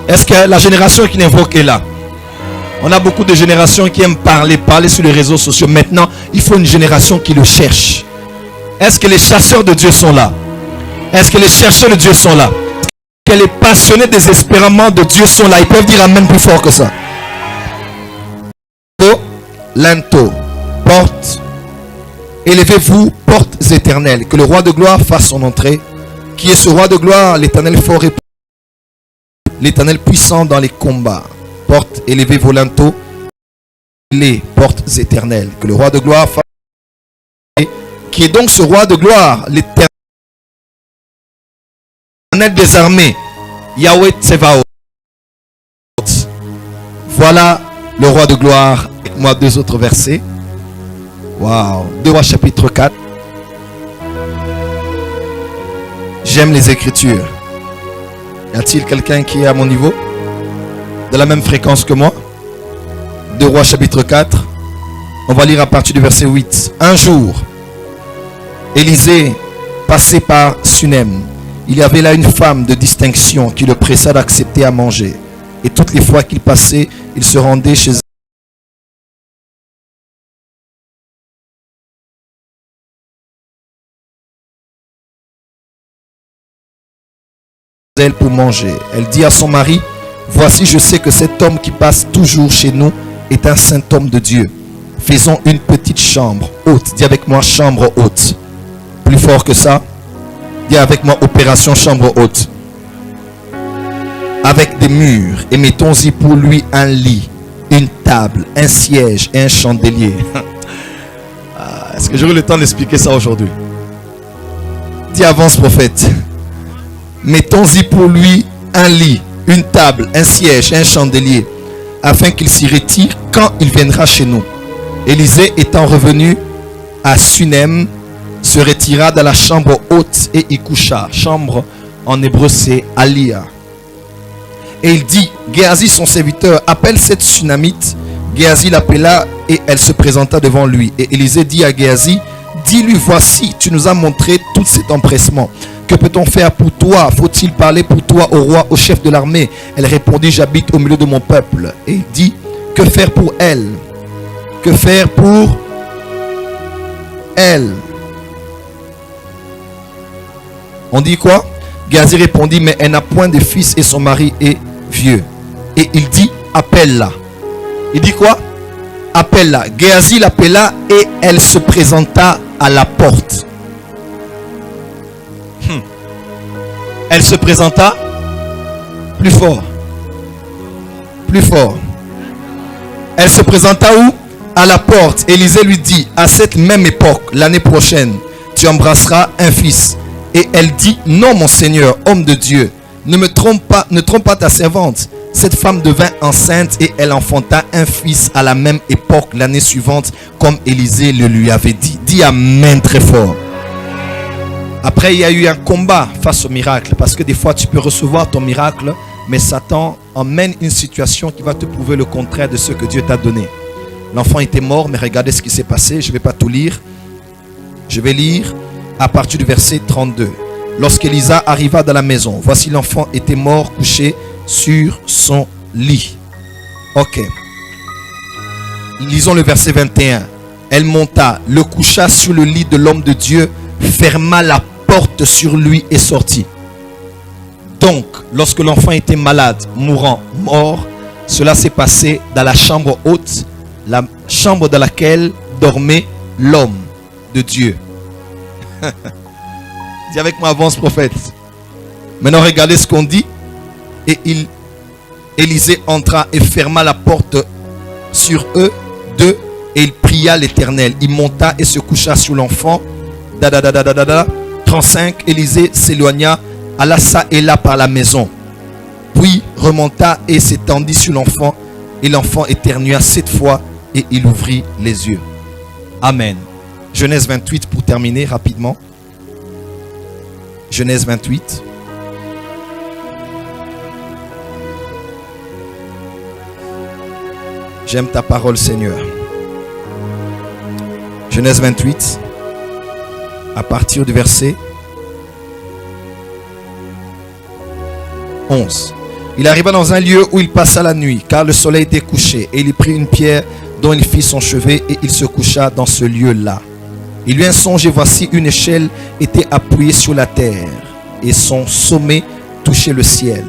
Est-ce que la génération qui n'invoque est là? On a beaucoup de générations qui aiment parler sur les réseaux sociaux. Maintenant, il faut une génération qui le cherche. Est-ce que les chasseurs de Dieu sont là? Est-ce que les chercheurs de Dieu sont là? Est-ce que les passionnés désespérément de Dieu sont là? Ils peuvent dire amen plus fort que ça. Linteau, porte, élevez-vous, portes éternelles, que le roi de gloire fasse son entrée. Qui est ce roi de gloire? L'Éternel fort et l'Éternel puissant dans les combats. Portes, élevez vos linteaux, les portes éternelles, que le roi de gloire fasse. Qui est donc ce roi de gloire? L'Éternel des armées, Yahweh Tsevaot. Voilà le roi de gloire. Avec moi, deux autres versets. Waouh. 2 Rois chapitre 4. J'aime les Écritures. Y a-t-il quelqu'un qui est à mon niveau? De la même fréquence que moi? 2 Rois chapitre 4. On va lire à partir du verset 8. Un jour, Élisée passait par Sunem. Il y avait là une femme de distinction qui le pressa d'accepter à manger. Et toutes les fois qu'il passait, il se rendait chez elle pour manger. Elle dit à son mari: voici, je sais que cet homme qui passe toujours chez nous est un saint homme de Dieu. Faisons une petite chambre haute. Dis avec moi, chambre haute. Plus fort que ça. Dis avec moi, opération chambre haute. Avec des murs. Et mettons-y pour lui un lit, une table, un siège et un chandelier. Est-ce que j'aurai le temps d'expliquer ça aujourd'hui? Dis avance, prophète. Mettons-y pour lui un lit, une table, un siège et un chandelier, afin qu'il s'y retire quand il viendra chez nous. Élisée étant revenu à Sunem, se retira dans la chambre haute et y coucha. Chambre en hébreu c'est Alia. Et il dit: Géasi son serviteur, appelle cette Sunamite. Géasi l'appela et elle se présenta devant lui. Et Élisée dit à Géasi: dis-lui, voici, tu nous as montré tout cet empressement. Que peut-on faire pour toi? Faut-il parler pour toi au roi, au chef de l'armée? Elle répondit: j'habite au milieu de mon peuple. Et il dit: que faire pour elle? Que faire pour elle? On dit quoi? Géasi répondit: mais elle n'a point de fils et son mari est vieux. Et il dit: appelle-la. Il dit quoi? Appelle-la. Géasi l'appela et elle se présenta à la porte. Elle se présenta. Plus fort. Plus fort. Elle se présenta où? À la porte. Élisée lui dit: à cette même époque, l'année prochaine, tu embrasseras un fils. Et elle dit: non, mon Seigneur, homme de Dieu, ne trompe pas ta servante. Cette femme devint enceinte et elle enfanta un fils à la même époque l'année suivante, comme Élisée le lui avait dit. Dis amen très fort. Après, il y a eu un combat face au miracle, parce que des fois tu peux recevoir ton miracle, mais Satan emmène une situation qui va te prouver le contraire de ce que Dieu t'a donné. L'enfant était mort, mais regardez ce qui s'est passé. Je ne vais pas tout lire. Je vais lire à partir du verset 32. Lorsqu'Élisa arriva dans la maison, voici l'enfant était mort, couché sur son lit. Ok. Lisons le verset 21. Elle monta, le coucha sur le lit de l'homme de Dieu, ferma la porte sur lui et sortit. Donc, lorsque l'enfant était malade, mourant, mort, cela s'est passé dans la chambre haute, la chambre dans laquelle dormait l'homme de Dieu. Dis avec moi, avance, prophète. Maintenant, regardez ce qu'on dit. Et Élisée entra et ferma la porte sur eux deux, et il pria l'Éternel. Il monta et se coucha sur l'enfant. 35. Élisée s'éloigna, alla ça et là par la maison, puis remonta et s'étendit sur l'enfant, et l'enfant éternua 7 fois et il ouvrit les yeux. Amen. Genèse 28 pour terminer rapidement. Genèse 28. J'aime ta parole, Seigneur. Genèse 28, à partir du verset 11. Il arriva dans un lieu où il passa la nuit, car le soleil était couché, et il prit une pierre dont il fit son chevet, et il se coucha dans ce lieu-là. Il eut un songe, et voici une échelle était appuyée sur la terre, et son sommet touchait le ciel.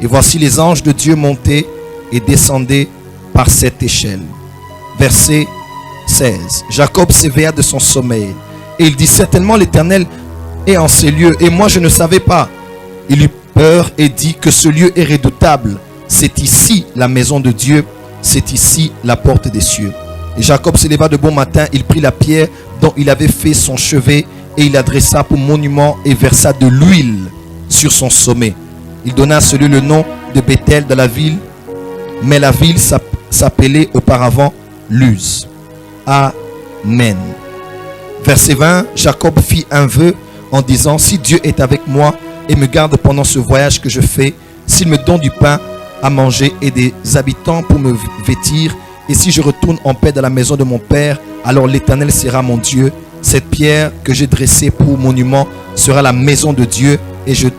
Et voici les anges de Dieu montaient et descendaient par cette échelle. Verset 16. Jacob s'éveilla de son sommeil, et il dit: certainement l'Éternel est en ces lieux, et moi je ne savais pas. Il eut peur et dit que ce lieu est redoutable. C'est ici la maison de Dieu, c'est ici la porte des cieux. Et Jacob se leva de bon matin, il prit la pierre dont il avait fait son chevet, et il l'adressa pour monument et versa de l'huile sur son sommet. Il donna à ce lieu le nom de Bethel dans la ville, mais la ville s'appelait auparavant Luz. Amen. Verset 20, Jacob fit un vœu en disant: si Dieu est avec moi et me garde pendant ce voyage que je fais, s'il me donne du pain à manger et des habitants pour me vêtir, et si je retourne en paix dans la maison de mon père, alors l'Éternel sera mon Dieu. Cette pierre que j'ai dressée pour monument sera la maison de Dieu, et je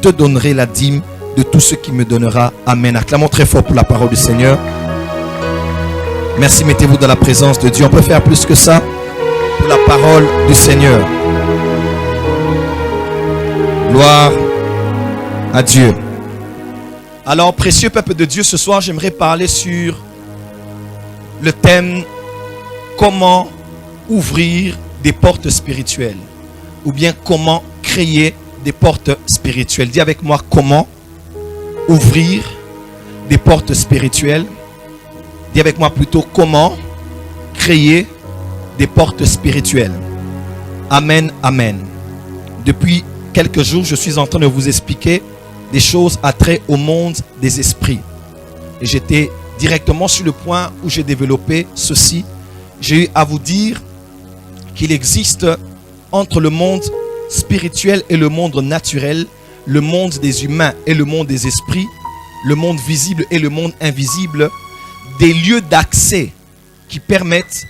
te donnerai la dîme de tout ce qui me donnera. Amen. Acclamons très fort pour la parole du Seigneur. Merci, mettez-vous dans la présence de Dieu. On peut faire plus que ça pour la parole du Seigneur. Gloire à Dieu. Alors, précieux peuple de Dieu, ce soir, j'aimerais parler sur le thème: comment ouvrir des portes spirituelles, ou bien comment créer des portes spirituelles. Dis avec moi: comment ouvrir des portes spirituelles. Dis avec moi plutôt: comment créer des portes spirituelles. Amen, amen. Depuis quelques jours, je suis en train de vous expliquer des choses à trait au monde des esprits. Et j'étais directement sur le point où j'ai développé ceci. J'ai eu à vous dire qu'il existe entre le monde spirituel et le monde naturel, le monde des humains et le monde des esprits, le monde visible et le monde invisible, des lieux d'accès qui permettent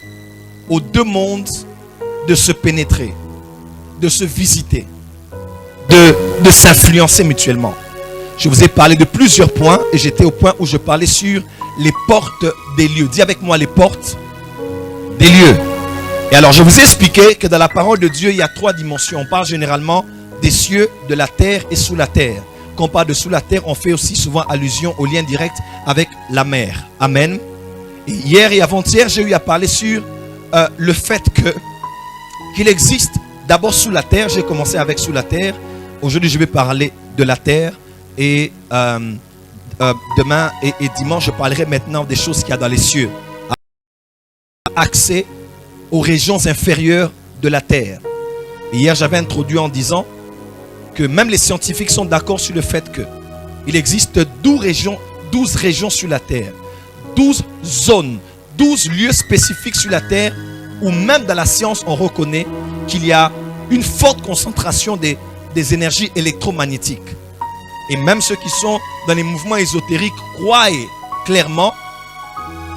aux deux mondes de se pénétrer, de se visiter, de s'influencer mutuellement. Je vous ai parlé de plusieurs points et j'étais au point où je parlais sur les portes des lieux. Dis avec moi: les portes des lieux. Et alors je vous ai expliqué que dans la parole de Dieu, il y a trois dimensions. On parle généralement des cieux, de la terre et sous la terre. Quand on parle de sous la terre, on fait aussi souvent allusion au lien direct avec la mer. Amen. Et hier et avant-hier, j'ai eu à parler sur le fait qu'il existe d'abord sous la terre. J'ai commencé avec sous la terre. Aujourd'hui, je vais parler de la terre. Et demain et dimanche, je parlerai maintenant des choses qu'il y a dans les cieux. Accès aux régions inférieures de la terre. Et hier, j'avais introduit en disant que même les scientifiques sont d'accord sur le fait qu'il existe 12 régions sur la terre. 12 zones, 12 lieux spécifiques sur la terre où même dans la science, on reconnaît qu'il y a une forte concentration des énergies électromagnétiques. Et même ceux qui sont dans les mouvements ésotériques croient clairement,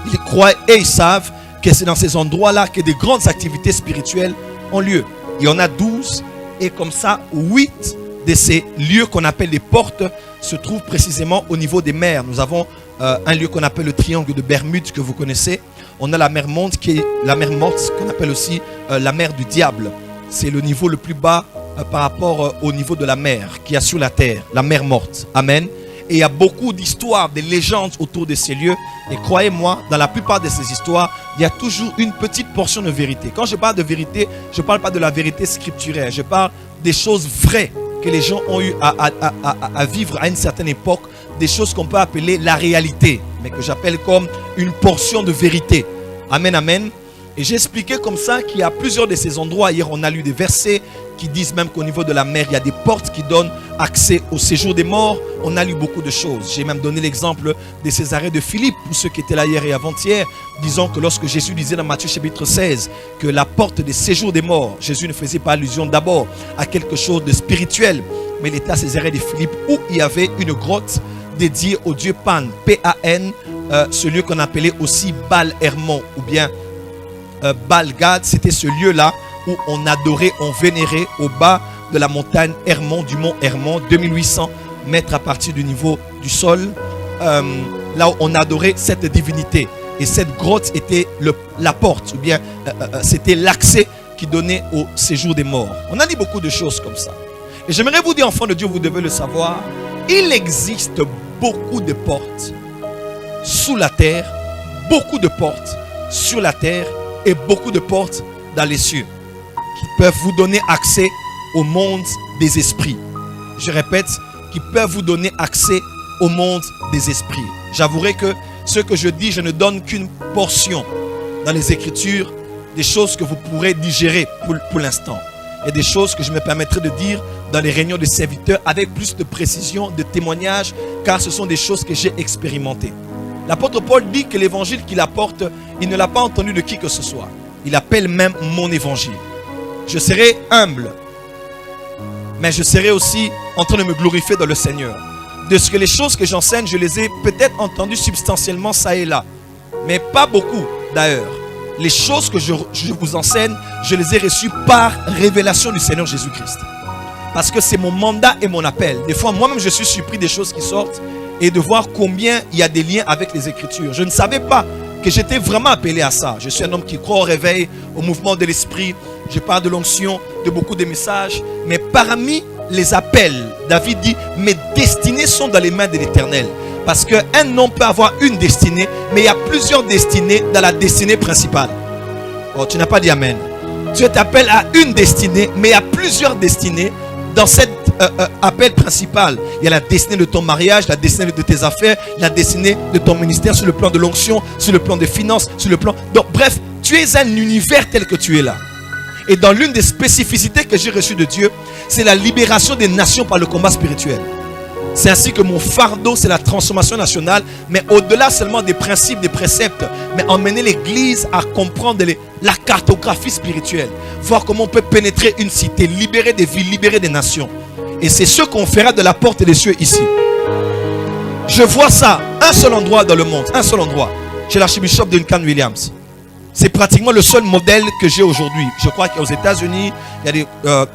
ils croient et ils savent que c'est dans ces endroits-là que des grandes activités spirituelles ont lieu. Il y en a 12 et comme ça, 8 de ces lieux qu'on appelle les portes se trouvent précisément au niveau des mers. Nous avons un lieu qu'on appelle le triangle de Bermude que vous connaissez. On a la mer Morte qui est la mer Morte qu'on appelle aussi la mer du diable. C'est le niveau le plus bas par rapport au niveau de la mer qu'il y a sur la terre, la mer Morte. Amen. Et il y a beaucoup d'histoires, de légendes autour de ces lieux. Et croyez-moi, dans la plupart de ces histoires, il y a toujours une petite portion de vérité. Quand je parle de vérité, je ne parle pas de la vérité scripturaire. Je parle des choses vraies que les gens ont eu à vivre à une certaine époque. Des choses qu'on peut appeler la réalité, mais que j'appelle comme une portion de vérité. Amen, amen. Et j'ai expliqué comme ça qu'il y a plusieurs de ces endroits. Hier, on a lu des versets qui disent même qu'au niveau de la mer, il y a des portes qui donnent accès au séjour des morts. On a lu beaucoup de choses. J'ai même donné l'exemple de Césarée de Philippe, pour ceux qui étaient là hier et avant-hier, disant que lorsque Jésus disait dans Matthieu chapitre 16 que la porte des séjours des morts, Jésus ne faisait pas allusion d'abord à quelque chose de spirituel, mais il était à Césarée de Philippe où il y avait une grotte dédiée au dieu Pan, P-A-N, ce lieu qu'on appelait aussi Baal Hermon ou bien Baal Gad. C'était ce lieu-là où on adorait, on vénérait au bas de la montagne Hermon, du mont Hermon, 2800 mettre à partir du niveau du sol, là où on adorait cette divinité. Et cette grotte était la porte, ou bien c'était l'accès qui donnait au séjour des morts. On a dit beaucoup de choses comme ça. Et j'aimerais vous dire, enfants de Dieu, vous devez le savoir, il existe beaucoup de portes sous la terre, beaucoup de portes sur la terre et beaucoup de portes dans les cieux qui peuvent vous donner accès au monde des esprits. Je répète, qui peuvent vous donner accès au monde des esprits. J'avouerai que ce que je dis, je ne donne qu'une portion dans les Écritures, des choses que vous pourrez digérer pour l'instant. Il y a des choses que je me permettrai de dire dans les réunions de serviteurs avec plus de précision, de témoignages, car ce sont des choses que j'ai expérimentées. L'apôtre Paul dit que l'évangile qu'il apporte, il ne l'a pas entendu de qui que ce soit. Il appelle même mon évangile. Je serai humble, mais je serai aussi en train de me glorifier dans le Seigneur. De ce que les choses que j'enseigne, je les ai peut-être entendues substantiellement ça et là, mais pas beaucoup d'ailleurs. Les choses que je vous enseigne, je les ai reçues par révélation du Seigneur Jésus-Christ. Parce que c'est mon mandat et mon appel. Des fois, moi-même, je suis surpris des choses qui sortent et de voir combien il y a des liens avec les Écritures. Je ne savais pas que j'étais vraiment appelé à ça. Je suis un homme qui croit au réveil, au mouvement de l'esprit. Je parle de l'onction, de beaucoup de messages. Mais parmi les appels, David dit, mes destinées sont dans les mains de l'Éternel. Parce qu'un homme peut avoir une destinée, mais il y a plusieurs destinées dans la destinée principale. Oh, tu n'as pas dit amen. Dieu t'appelle à une destinée, mais il y a plusieurs destinées dans cet appel principal. Il y a la destinée de ton mariage, la destinée de tes affaires, la destinée de ton ministère sur le plan de l'onction, sur le plan des finances, sur le plan... Donc bref, tu es un univers tel que tu es là. Et dans l'une des spécificités que j'ai reçues de Dieu, c'est la libération des nations par le combat spirituel. C'est ainsi que mon fardeau, c'est la transformation nationale, mais au-delà seulement des principes, des préceptes, mais emmener l'Église à comprendre la cartographie spirituelle, voir comment on peut pénétrer une cité, libérer des villes, libérer des nations. Et c'est ce qu'on fera de la porte des cieux ici. Je vois ça, un seul endroit dans le monde, un seul endroit, chez l'archibishop de Duncan Williams. C'est pratiquement le seul modèle que j'ai aujourd'hui. Je crois qu'aux États-Unis, il y a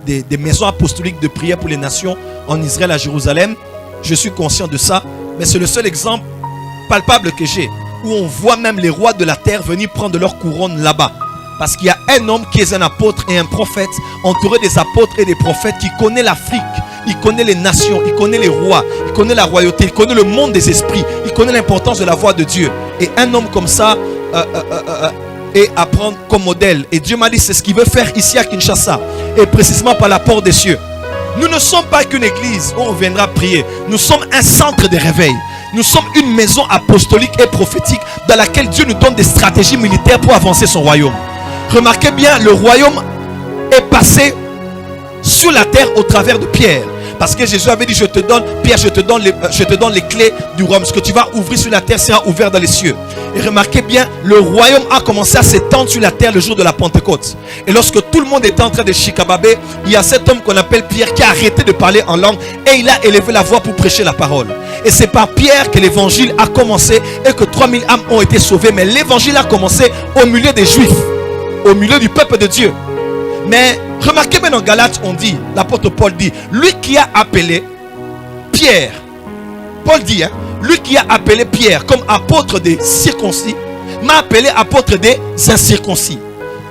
des maisons apostoliques de prière pour les nations en Israël, à Jérusalem. Je suis conscient de ça. Mais c'est le seul exemple palpable que j'ai, où on voit même les rois de la terre venir prendre leur couronne là-bas. Parce qu'il y a un homme qui est un apôtre et un prophète, entouré des apôtres et des prophètes, qui connaît l'Afrique, il connaît les nations, il connaît les rois, il connaît la royauté, il connaît le monde des esprits, il connaît l'importance de la voix de Dieu. Et un homme comme ça et à prendre comme modèle. Et Dieu m'a dit, c'est ce qu'il veut faire ici à Kinshasa, et précisément par la porte des cieux. Nous ne sommes pas qu'une église où on viendra prier. Nous sommes un centre de réveil. Nous sommes une maison apostolique et prophétique dans laquelle Dieu nous donne des stratégies militaires pour avancer son royaume. Remarquez bien, le royaume est passé sur la terre au travers de Pierre. Parce que Jésus avait dit, je te donne, Pierre, je te donne les clés du royaume. Ce que tu vas ouvrir sur la terre sera ouvert dans les cieux. Et remarquez bien, le royaume a commencé à s'étendre sur la terre le jour de la Pentecôte. Et lorsque tout le monde était en train de chicababé, il y a cet homme qu'on appelle Pierre qui a arrêté de parler en langue et il a élevé la voix pour prêcher la parole. Et c'est par Pierre que l'évangile a commencé et que 3000 âmes ont été sauvées. Mais l'évangile a commencé au milieu des Juifs, au milieu du peuple de Dieu. Mais remarquez bien, dans Galates, on dit, l'apôtre Paul dit, lui qui a appelé Pierre, Paul dit, lui qui a appelé Pierre comme apôtre des circoncis, m'a appelé apôtre des incirconcis.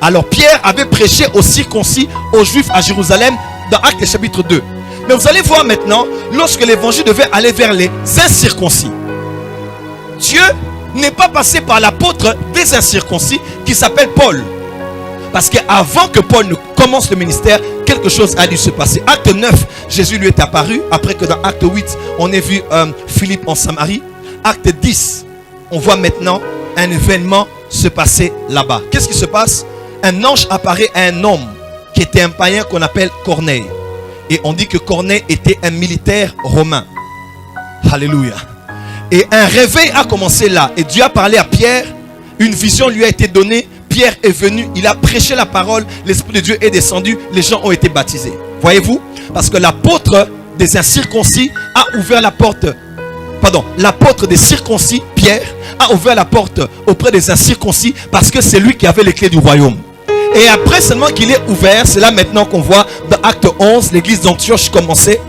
Alors Pierre avait prêché aux circoncis, aux Juifs à Jérusalem, dans Actes chapitre 2. Mais vous allez voir maintenant, lorsque l'évangile devait aller vers les incirconcis, Dieu n'est pas passé par l'apôtre des incirconcis qui s'appelle Paul. Parce qu'avant que Paul ne commence le ministère, quelque chose a dû se passer. Acte 9, Jésus lui est apparu. Après que dans Acte 8, on ait vu Philippe en Samarie. Acte 10, on voit maintenant un événement se passer là-bas. Qu'est-ce qui se passe? Un ange apparaît à un homme qui était un païen qu'on appelle Corneille. Et on dit que Corneille était un militaire romain. Alléluia. Et un réveil a commencé là. Et Dieu a parlé à Pierre. Une vision lui a été donnée. Pierre est venu, il a prêché la parole, l'Esprit de Dieu est descendu, les gens ont été baptisés. Voyez-vous? Parce que l'apôtre des incirconcis a ouvert la porte, l'apôtre des circoncis, Pierre, a ouvert la porte auprès des incirconcis parce que c'est lui qui avait les clés du royaume. Et après seulement qu'il est ouvert, c'est là maintenant qu'on voit dans Acte 11, l'église d'Antioche commençait.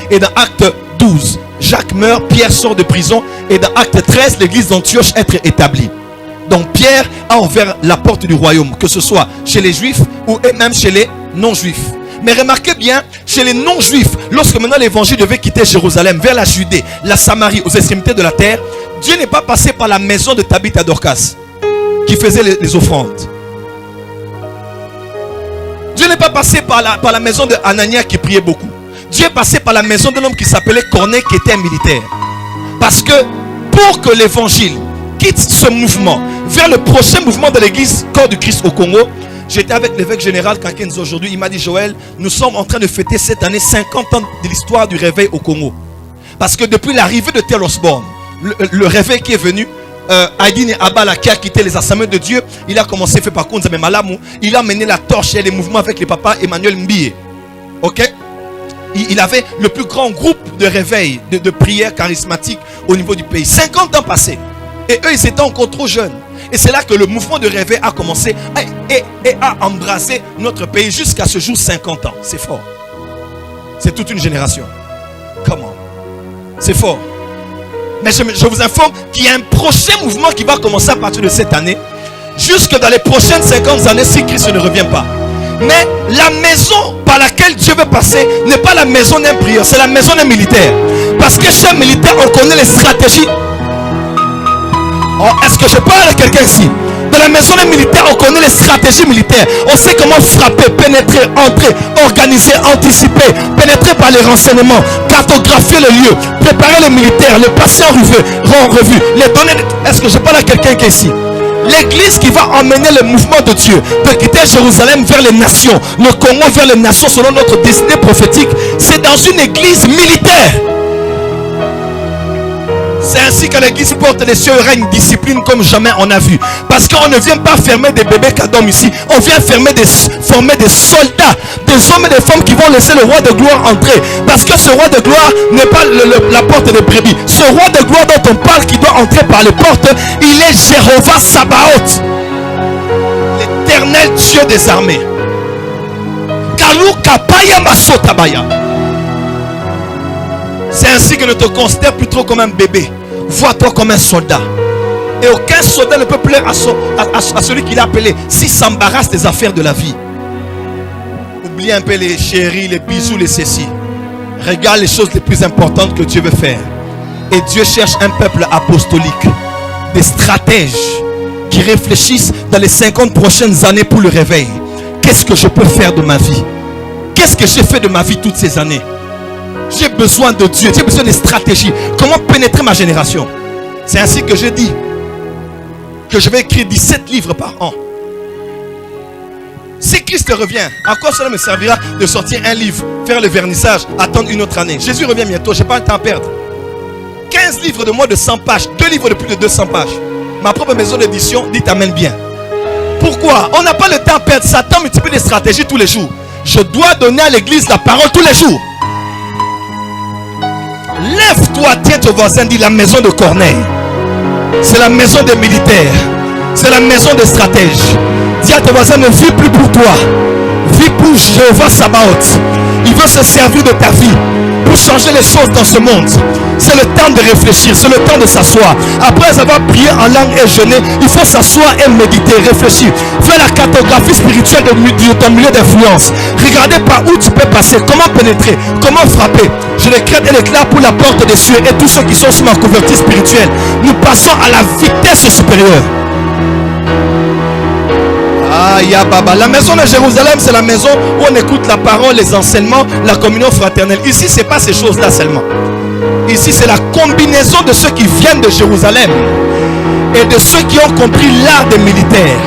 Et dans Acte 12, Jacques meurt, Pierre sort de prison. Et dans Acte 13, l'église d'Antioche est établie. Donc Pierre a ouvert la porte du royaume, que ce soit chez les juifs ou même chez les non-juifs. Mais remarquez bien, chez les non-juifs, lorsque maintenant l'évangile devait quitter Jérusalem vers la Judée, la Samarie, aux extrémités de la terre, Dieu n'est pas passé par la maison de Tabitha Dorcas qui faisait les offrandes. Dieu n'est pas passé par la maison de Anania qui priait beaucoup. Dieu est passé par la maison d'un homme qui s'appelait Corneille, qui était un militaire. Parce que pour que l'évangile quitte ce mouvement vers le prochain mouvement de l'église Corps du Christ au Congo, j'étais avec l'évêque général Kakens aujourd'hui. Il m'a dit: Joël, nous sommes en train de fêter cette année 50 ans de l'histoire du réveil au Congo. Parce que depuis l'arrivée de Tel Osborne, le réveil qui est venu, Aïdine Abala qui a quitté les assemblées de Dieu, il a commencé, fait par contre, il a mené la torche et les mouvements avec les papas Emmanuel Mbie. Ok? Il avait le plus grand groupe de réveil, de prière charismatique au niveau du pays. 50 ans passés. Et eux, ils étaient encore trop jeunes. Et c'est là que le mouvement de réveil a commencé et a embrassé notre pays jusqu'à ce jour, 50 ans. C'est fort. C'est toute une génération. Comment? C'est fort. Mais je vous informe qu'il y a un prochain mouvement qui va commencer à partir de cette année, jusque dans les prochaines 50 années si Christ ne revient pas. Mais la maison par laquelle Dieu veut passer n'est pas la maison d'un prieur, c'est la maison d'un militaire. Parce que chez un militaire, on connaît les stratégies. Oh, est-ce que je parle à quelqu'un ici? Dans la maison des militaires, on connaît les stratégies militaires. On sait comment frapper, pénétrer, entrer, organiser, anticiper, pénétrer par les renseignements, cartographier le lieu, préparer les militaires, les passer en revue, les donner. Est-ce que je parle à quelqu'un qui est ici? L'église qui va emmener le mouvement de Dieu de quitter Jérusalem vers les nations, le Congo vers les nations selon notre destinée prophétique, c'est dans une église militaire. C'est ainsi que l'église porte les cieux et règne discipline comme jamais on a vu. Parce qu'on ne vient pas fermer des bébés cadom ici. On vient former des soldats, des hommes et des femmes qui vont laisser le roi de gloire entrer. Parce que ce roi de gloire n'est pas la porte des brebis. Ce roi de gloire dont on parle qui doit entrer par les portes, il est Jéhovah Sabaoth, l'éternel Dieu des armées. Kalou Kapaya Masotabaya. C'est ainsi que ne te considère plus trop comme un bébé. Vois-toi comme un soldat. Et aucun soldat ne peut plaire à celui qu'il a appelé s'il s'embarrasse des affaires de la vie. Oublie un peu les chéris, les bisous, les ceci. Regarde les choses les plus importantes que Dieu veut faire. Et Dieu cherche un peuple apostolique, des stratèges qui réfléchissent dans les 50 prochaines années pour le réveil. Qu'est-ce que je peux faire de ma vie? Qu'est-ce que j'ai fait de ma vie toutes ces années? J'ai besoin de Dieu, j'ai besoin de stratégies. Comment pénétrer ma génération? C'est ainsi que je dis que je vais écrire 17 livres par an. Si Christ revient, à quoi cela me servira de sortir un livre, faire le vernissage, attendre une autre année? Jésus revient bientôt, je n'ai pas le temps à perdre. 15 livres de moins de 100 pages, 2 livres de plus de 200 pages. Ma propre maison d'édition dit amène bien. Pourquoi? On n'a pas le temps à perdre. Satan multiplie des stratégies tous les jours. Je dois donner à l'église la parole tous les jours. Lève-toi, tiens ton voisin, dis: la maison de Corneille, c'est la maison des militaires, c'est la maison des stratèges. Dis à ton voisin: ne vis plus pour toi, vis pour Jéhovah Sabaoth. Il veut se servir de ta vie pour changer les choses dans ce monde. C'est le temps de réfléchir, c'est le temps de s'asseoir. Après avoir prié en langue et jeûné, il faut s'asseoir et méditer, réfléchir. Faire la cartographie spirituelle de ton milieu d'influence. Regardez par où tu peux passer, comment pénétrer, comment frapper. Je décrète et déclare pour la porte des cieux et tous ceux qui sont sous ma couverture spirituelle. Nous passons à la vitesse supérieure. La maison de Jérusalem, c'est la maison où on écoute la parole, les enseignements, la communion fraternelle. Ici, ce n'est pas ces choses-là seulement. Ici, c'est la combinaison de ceux qui viennent de Jérusalem et de ceux qui ont compris l'art des militaires.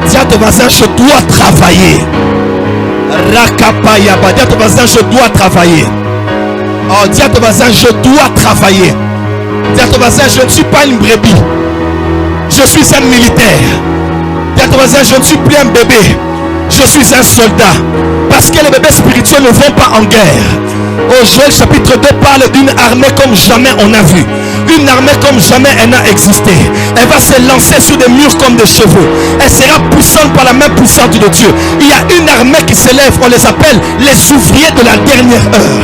Dis à ton voisin: je dois travailler. Rakapayaba. Dis à ton voisin: je dois travailler. Oh, dis à ton voisin: je dois travailler. Dis à ton voisin: je ne suis pas une brebis. Je suis un militaire. Dis à ton voisin: je ne suis plus un bébé. Je suis un soldat. Parce que les bébés spirituels ne vont pas en guerre. Oh, Joël chapitre 2 parle d'une armée comme jamais on a vu. Une armée comme jamais elle n'a existé. Elle va se lancer sur des murs comme des chevaux. Elle sera puissante par la main puissante de Dieu. Il y a une armée qui s'élève. On les appelle les ouvriers de la dernière heure.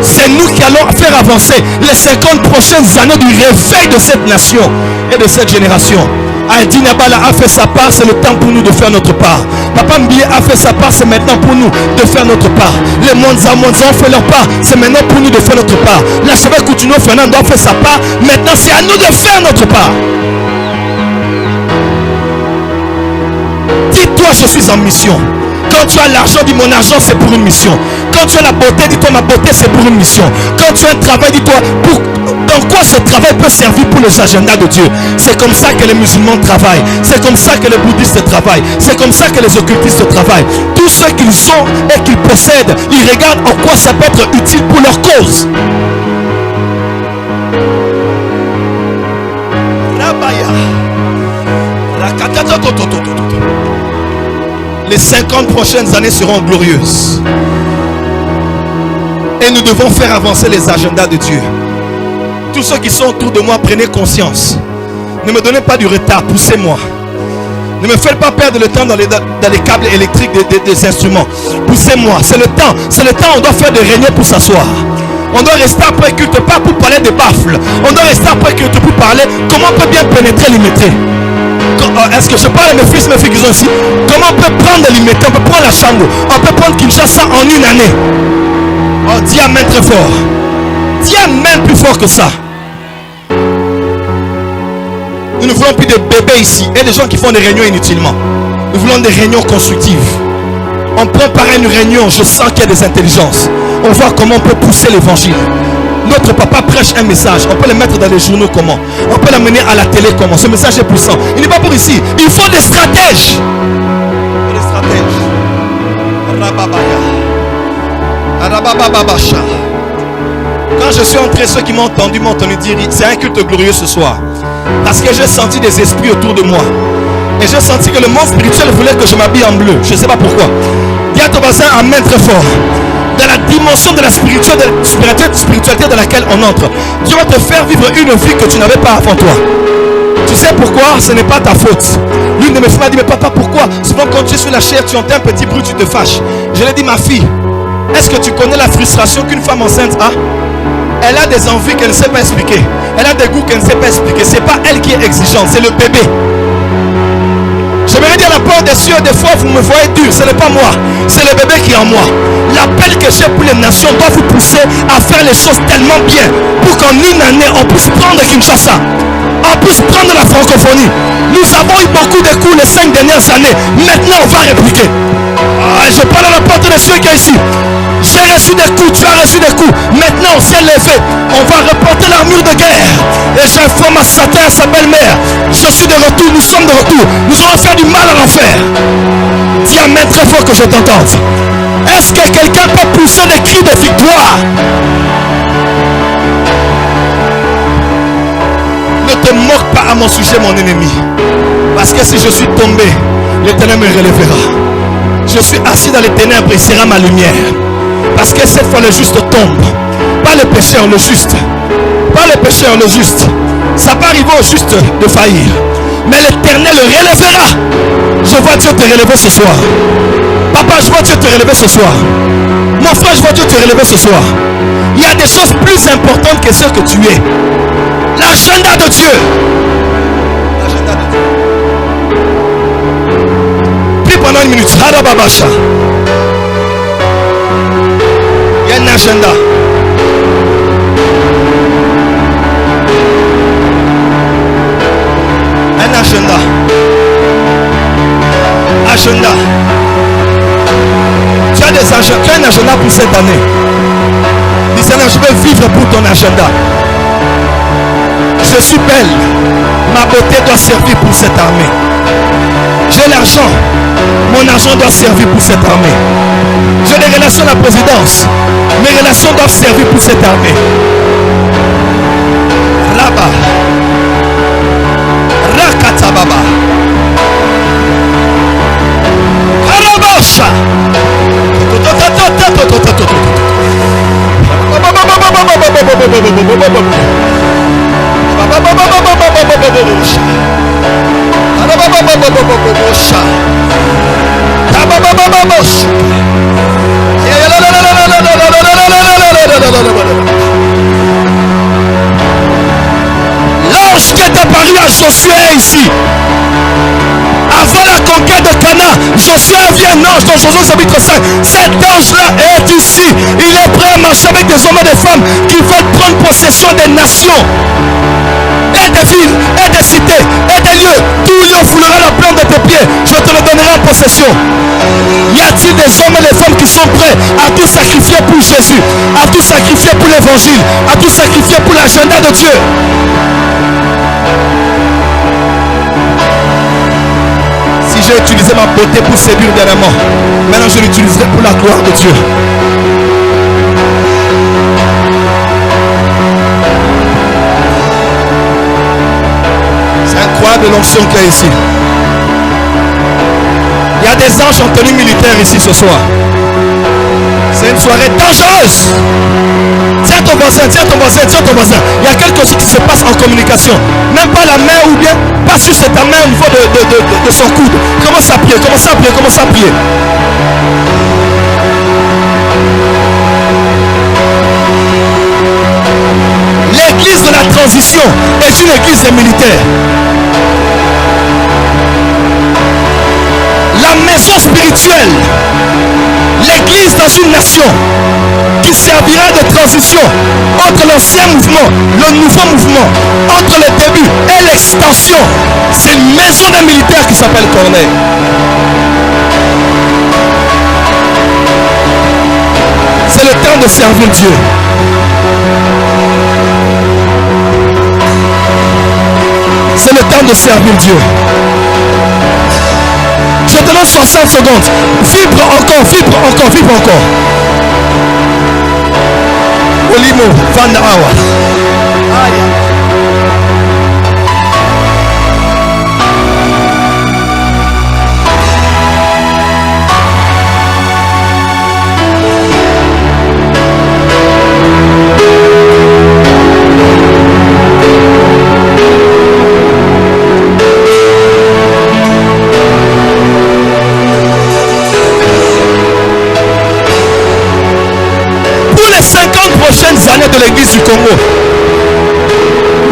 C'est nous qui allons faire avancer les 50 prochaines années du réveil de cette nation et de cette génération. Aldi Nabala a fait sa part, c'est le temps pour nous de faire notre part. Papa Mbié a fait sa part, c'est maintenant pour nous de faire notre part. Les Monza ont fait leur part, c'est maintenant pour nous de faire notre part. L'archevêque Coutinho Fernando a fait sa part, maintenant c'est à nous de faire notre part. Dis-toi, je suis en mission. Quand tu as l'argent, dis mon argent c'est pour une mission. Quand tu as la beauté, dis-toi ma beauté c'est pour une mission. Quand tu as un travail, dis-toi dans quoi ce travail peut servir pour les agendas de Dieu. C'est comme ça que les musulmans travaillent. C'est comme ça que les bouddhistes travaillent. C'est comme ça que les occultistes travaillent. Tout ce qu'ils sont et qu'ils possèdent, ils regardent en quoi ça peut être utile pour leur cause. Les 50 prochaines années seront glorieuses. Et nous devons faire avancer les agendas de Dieu. Tous ceux qui sont autour de moi, prenez conscience. Ne me donnez pas du retard, poussez-moi. Ne me faites pas perdre le temps dans les câbles électriques des instruments. Poussez-moi, c'est le temps. C'est le temps où on doit faire des réunions pour s'asseoir. On doit rester après culte, pas pour parler des baffles. On doit rester après culte pour parler comment on peut bien pénétrer l'immétré. Est-ce que je parle à mes fils, mes filles qui sont ici? Comment on peut prendre l'immétré? On peut prendre la Chango. On peut prendre Kinshasa en une année. Oh, dis amen très fort. Dis amen plus fort que ça. Nous ne voulons plus de bébés ici et des gens qui font des réunions inutilement. Nous voulons des réunions constructives. On prépare une réunion, je sens qu'il y a des intelligences. On voit comment on peut pousser l'évangile. Notre papa prêche un message. On peut le mettre dans les journaux comment? On peut l'amener à la télé comment? Ce message est puissant. Il n'est pas pour ici. Il faut des stratèges. Des stratèges. Quand je suis entré, ceux qui m'ont entendu dire c'est un culte glorieux ce soir. Parce que j'ai senti des esprits autour de moi. Et j'ai senti que le monde spirituel voulait que je m'habille en bleu. Je ne sais pas pourquoi. Dis à ton voisin, amen très fort. Dans la dimension de la spiritualité dans laquelle on entre, Dieu va te faire vivre une vie que tu n'avais pas avant toi. Tu sais pourquoi? Ce n'est pas ta faute. L'une de mes filles m'a dit, mais papa, pourquoi? Souvent quand tu es sur la chair, tu entends un petit bruit, tu te fâches. Je lui ai dit, ma fille, est-ce que tu connais la frustration qu'une femme enceinte a? Elle a des envies qu'elle ne sait pas expliquer. Elle a des goûts qu'elle ne sait pas expliquer. Ce n'est pas elle qui est exigeante, c'est le bébé. J'aimerais dire à la porte des cieux, des fois vous me voyez dur, ce n'est pas moi, c'est le bébé qui est en moi. L'appel que j'ai pour les nations doit vous pousser à faire les choses tellement bien pour qu'en une année on puisse prendre Kinshasa, on puisse prendre la francophonie. Nous avons eu beaucoup de coups les 5 dernières années, maintenant on va répliquer. Je parle à la porte des cieux qui est ici. J'ai reçu des coups, tu as reçu des coups. Maintenant on s'est levé. On va reporter l'armure de guerre. Et j'informe à Satan et à sa belle-mère. Je suis de retour, nous sommes de retour. Nous allons faire du mal à l'enfer. Dis amen très fort que je t'entende. Est-ce que quelqu'un peut pousser des cris de victoire? Ne te moque pas à mon sujet, mon ennemi. Parce que si je suis tombé, l'Éternel me relèvera. Je suis assis dans les ténèbres, il sera ma lumière. Parce que cette fois le juste tombe. Pas le pécheur, le juste. Pas le pécheur, le juste. Ça peut arriver au juste de faillir. Mais l'Éternel le relèvera. Je vois Dieu te relever ce soir. Papa, je vois Dieu te relever ce soir. Mon frère, je vois Dieu te relever ce soir. Il y a des choses plus importantes que ce que tu es. L'agenda de Dieu. L'agenda de Dieu. Prie pendant une minute. Harababasha. Il y a un agenda. Un agenda. Agenda. Tu as des agendas. Tu as un agenda pour cette année. Dis Seigneur, je veux vivre pour ton agenda. Je suis belle. Ma beauté doit servir pour cette armée. J'ai l'argent. Mon argent doit servir pour cette armée. J'ai des relations à la présidence. Mes relations doivent servir pour cette armée. Là-bas. Rakatababa. Karabasha. L'ange qui est apparu à Josué est ici. Avant la conquête de Canaan, Josué a vu un ange dans Josué chapitre 5. Cet ange-là est ici. Il est prêt à marcher avec des hommes et des femmes qui veulent prendre possession des nations, et des villes, et des cités, et des lieux. Tout lieu foulera la plante de tes pieds. Je te le donnerai en possession. Y a-t-il des hommes et des femmes qui sont prêts à tout sacrifier pour Jésus, à tout sacrifier pour l'évangile, à tout sacrifier pour l'agenda de Dieu? Si j'ai utilisé ma beauté pour séduire dernièrement, maintenant je l'utiliserai pour la gloire de Dieu. C'est incroyable l'onction qu'il y a ici. Il y a des anges en tenue militaire ici ce soir. C'est une soirée dangereuse. Tiens ton voisin, tiens ton voisin, tiens ton voisin. Il y a quelque chose qui se passe en communication. Même pas la main ou bien pas sur ta main au niveau de son coude. Commence à prier, commence à prier, commence à prier. L'église de la transition est une église des militaires. La maison spirituelle, l'église dans une nation qui servira de transition entre l'ancien mouvement, le nouveau mouvement, entre le début et l'extension. C'est une maison des militaires qui s'appelle Corneille. C'est le temps de servir Dieu. C'est le temps de servir Dieu. Je te donne 60 secondes. Vibre encore, vibre encore, vibre encore. Olimo, Van Awa. Prochaines années de l'église du Congo,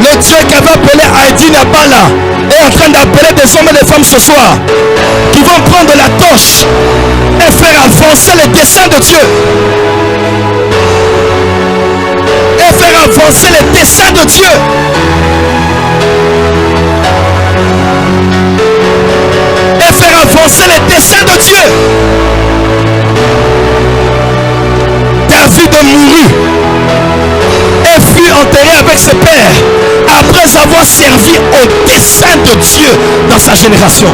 le Dieu qui avait appelé Heidi Nabala est en train d'appeler des hommes et des femmes ce soir qui vont prendre la torche et faire avancer les desseins de Dieu, et faire avancer les desseins de Dieu. Et faire avancer les desseins de Dieu. David mourut et fut enterré avec ses pères après avoir servi au dessein de Dieu dans sa génération.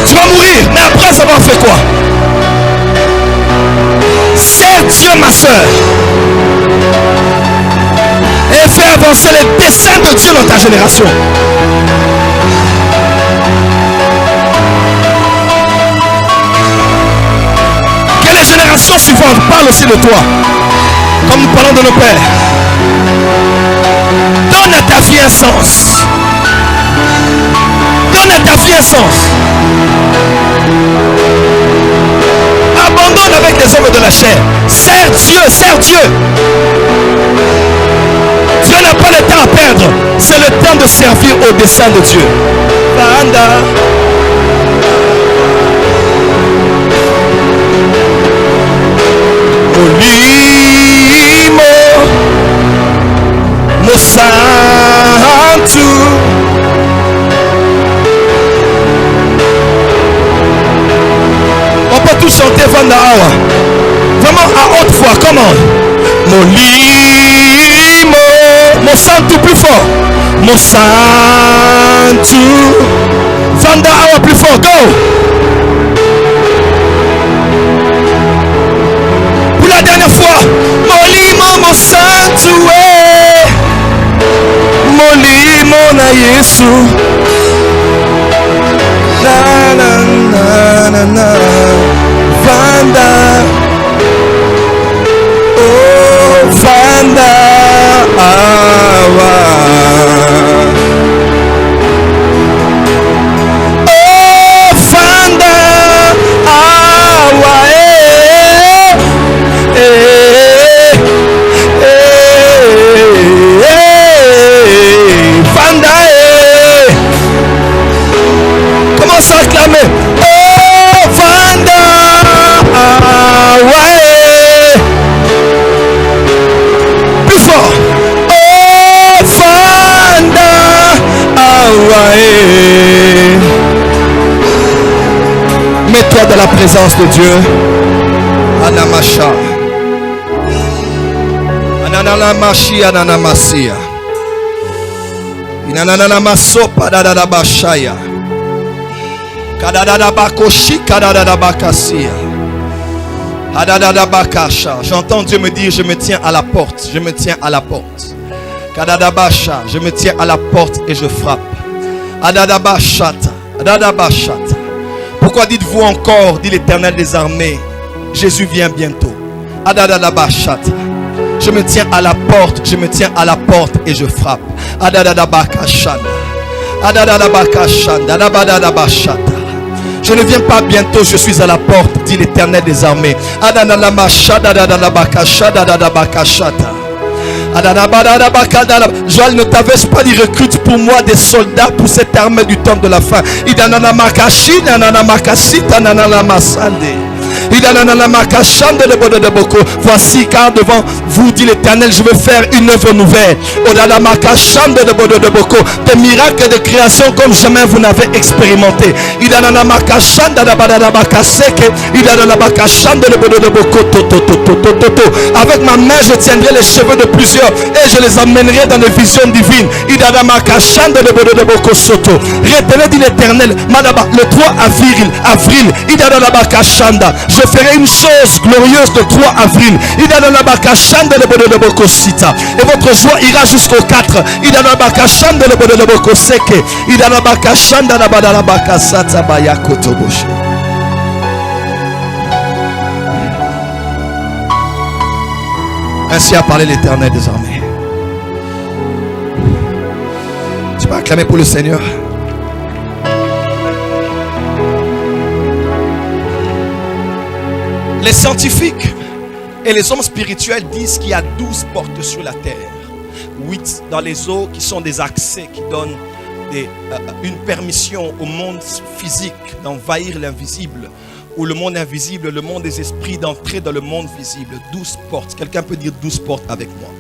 Tu vas mourir, mais après avoir fait quoi? Sers Dieu, ma soeur, et fais avancer les desseins de Dieu dans ta génération. Les générations suivantes parlent aussi de toi, comme nous parlons de nos pères. Donne à ta vie un sens. Donne à ta vie un sens. Abandonne avec les hommes de la chair. Sers Dieu, sers Dieu. Dieu n'a pas le temps à perdre. C'est le temps de servir au dessein de Dieu. Vanda. Olimo Mosantu. On peut tous chanter Vanda Awa. Vraiment à haute voix, comment? Molimo Mosantu, plus fort. Mosantu. Vanda Awa, plus fort, go. La dernière fois, Molimo Mosantu, Molimo na Yesu, na na na na na, Vanda, oh Vanda Awa, oh Vanda Awa. présence de Dieu. Anamasha. Ananamashi ananamasia. Inananamasopa dadadabashaya. Kadadadabakoshi kadadadabakasia. Adadadabakasha. J'entends Dieu me dire, je me tiens à la porte. Je me tiens à la porte. Kadadabasha. Je me tiens à la porte et je frappe. Adadabashata. Adadabashata. Pourquoi dites-vous encore, dit l'Éternel des armées, Jésus vient bientôt. Adadadabashata. Je me tiens à la porte, je me tiens à la porte et je frappe. Adadadabakashanda. Adadadabakashanda. Adadadabashata. Je ne viens pas bientôt, je suis à la porte, dit l'Éternel des armées. Adadadabashada. Adadadabakashada. Adadadabakashata. Joël, ne t'avais-je pas dit, recrute pour moi des soldats pour cette armée du temps de la fin. Voici, car devant vous, dit l'Éternel, je veux faire une œuvre nouvelle. Des miracles de création comme jamais vous n'avez expérimenté. Avec ma main, je tiendrai les cheveux de plusieurs et je les emmènerai dans des visions divines. Retenez, dit l'Éternel, le 3 avril, je ferai une chose glorieuse le 3 avril. Et votre joie ira jusqu'au 4. Ainsi a parlé l'Éternel des armées. Tu peux acclamer pour le Seigneur. Les scientifiques et les hommes spirituels disent qu'il y a 12 portes sur la terre. 8 dans les eaux qui sont des accès qui donnent une permission au monde physique d'envahir l'invisible. Ou le monde invisible, le monde des esprits, d'entrer dans le monde visible. 12 portes. Quelqu'un peut dire 12 portes avec moi.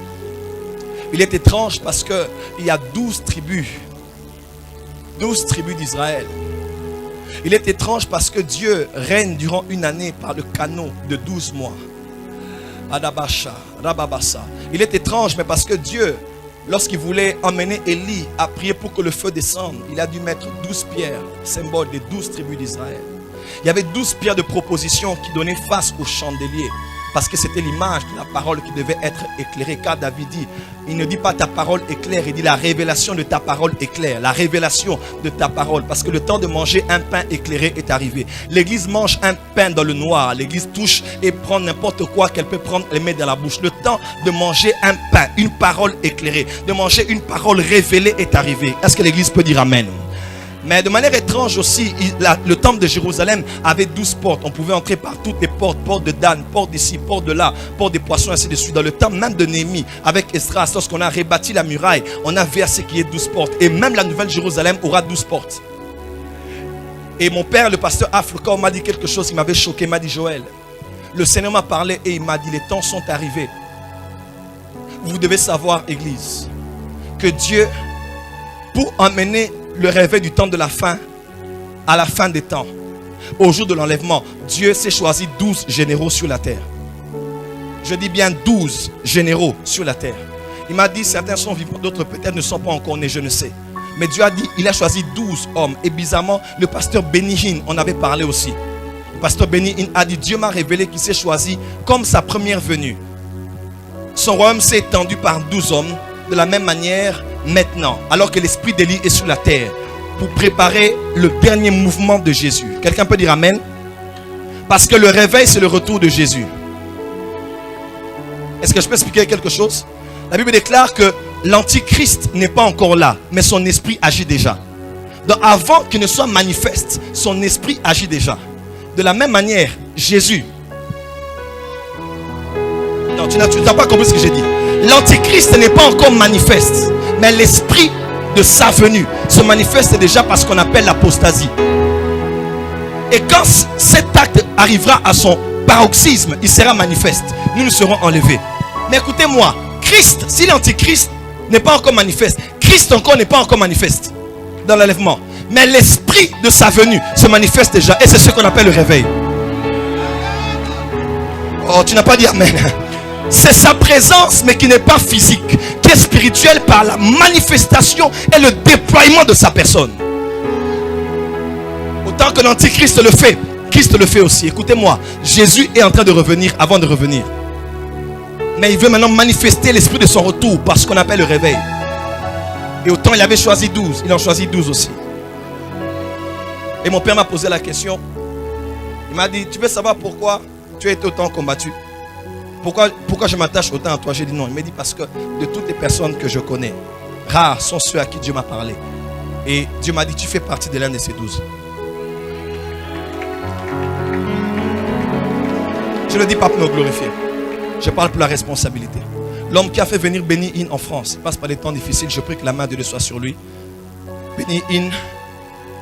Il est étrange parce qu'il y a 12 tribus. 12 tribus d'Israël. Il est étrange parce que Dieu règne durant une année par le canot de 12 mois. Adabasha, Rababasa. Il est étrange, mais parce que Dieu, lorsqu'il voulait emmener Élie à prier pour que le feu descende, il a dû mettre 12 pierres, symbole des 12 tribus d'Israël. Il y avait 12 pierres de proposition qui donnaient face au chandelier. Parce que c'était l'image de la parole qui devait être éclairée. Car David dit, il ne dit pas ta parole éclaire, il dit la révélation de ta parole éclaire. La révélation de ta parole. Parce que le temps de manger un pain éclairé est arrivé. L'église mange un pain dans le noir. L'église touche et prend n'importe quoi qu'elle peut prendre et mettre dans la bouche. Le temps de manger un pain, une parole éclairée, de manger une parole révélée est arrivé. Est-ce que l'église peut dire amen? Mais de manière étrange aussi, le temple de Jérusalem avait 12 portes. On pouvait entrer par toutes les portes. Porte de Dan, porte d'ici, porte de là, porte des poissons, ainsi de suite. Dans le temple même de Néhémie, avec Esdras, lorsqu'on a rebâti la muraille, on a versé qu'il y ait 12 portes. Et même la nouvelle Jérusalem aura 12 portes. Et mon père, le pasteur Africa, m'a dit quelque chose qui m'avait choqué. Il m'a dit, Joël, le Seigneur m'a parlé et il m'a dit, les temps sont arrivés. Vous devez savoir, Église, que Dieu, pour emmener le réveil du temps de la fin à la fin des temps, au jour de l'enlèvement, Dieu s'est choisi 12 généraux sur la terre. Je dis bien 12 généraux sur la terre. Il m'a dit certains sont vivants, d'autres peut-être ne sont pas encore nés, je ne sais. Mais Dieu a dit, il a choisi 12 hommes. Et bizarrement, le pasteur Benny Hinn en avait parlé aussi. Le pasteur Benny Hinn a dit, Dieu m'a révélé qu'il s'est choisi comme sa première venue. Son royaume s'est étendu par 12 hommes. De la même manière, maintenant, alors que l'esprit d'Élie est sur la terre, pour préparer le dernier mouvement de Jésus. Quelqu'un peut dire amen? Parce que le réveil, c'est le retour de Jésus. Est-ce que je peux expliquer quelque chose? La Bible déclare que l'antichrist n'est pas encore là, mais son esprit agit déjà. Donc avant qu'il ne soit manifeste, son esprit agit déjà. De la même manière, Jésus. Non, tu n'as pas compris ce que j'ai dit. L'antichrist n'est pas encore manifeste, mais l'esprit de sa venue se manifeste déjà par ce qu'on appelle l'apostasie. Et quand cet acte arrivera à son paroxysme, il sera manifeste. Nous serons enlevés. Mais écoutez-moi, Christ, si l'antichrist n'est pas encore manifeste, Christ encore n'est pas encore manifeste dans l'enlèvement. Mais l'esprit de sa venue se manifeste déjà. Et c'est ce qu'on appelle le réveil. Oh, tu n'as pas dit amen. C'est sa présence, mais qui n'est pas physique, qui est spirituelle par la manifestation et le déploiement de sa personne. Autant que l'Antichrist le fait, Christ le fait aussi. Écoutez-moi, Jésus est en train de revenir avant de revenir. Mais il veut maintenant manifester l'esprit de son retour par ce qu'on appelle le réveil. Et autant il avait choisi 12, il en choisit 12 aussi. Et mon père m'a posé la question. Il m'a dit, tu veux savoir pourquoi tu as été autant combattu? Pourquoi je m'attache autant à toi? J'ai dit non. Il m'a dit parce que de toutes les personnes que je connais, rares sont ceux à qui Dieu m'a parlé. Et Dieu m'a dit, tu fais partie de l'un de ces 12. Je ne le dis pas pour me glorifier. Je parle pour la responsabilité. L'homme qui a fait venir Benny Hinn en France, il passe par des temps difficiles. Je prie que la main de Dieu soit sur lui. Benny Hinn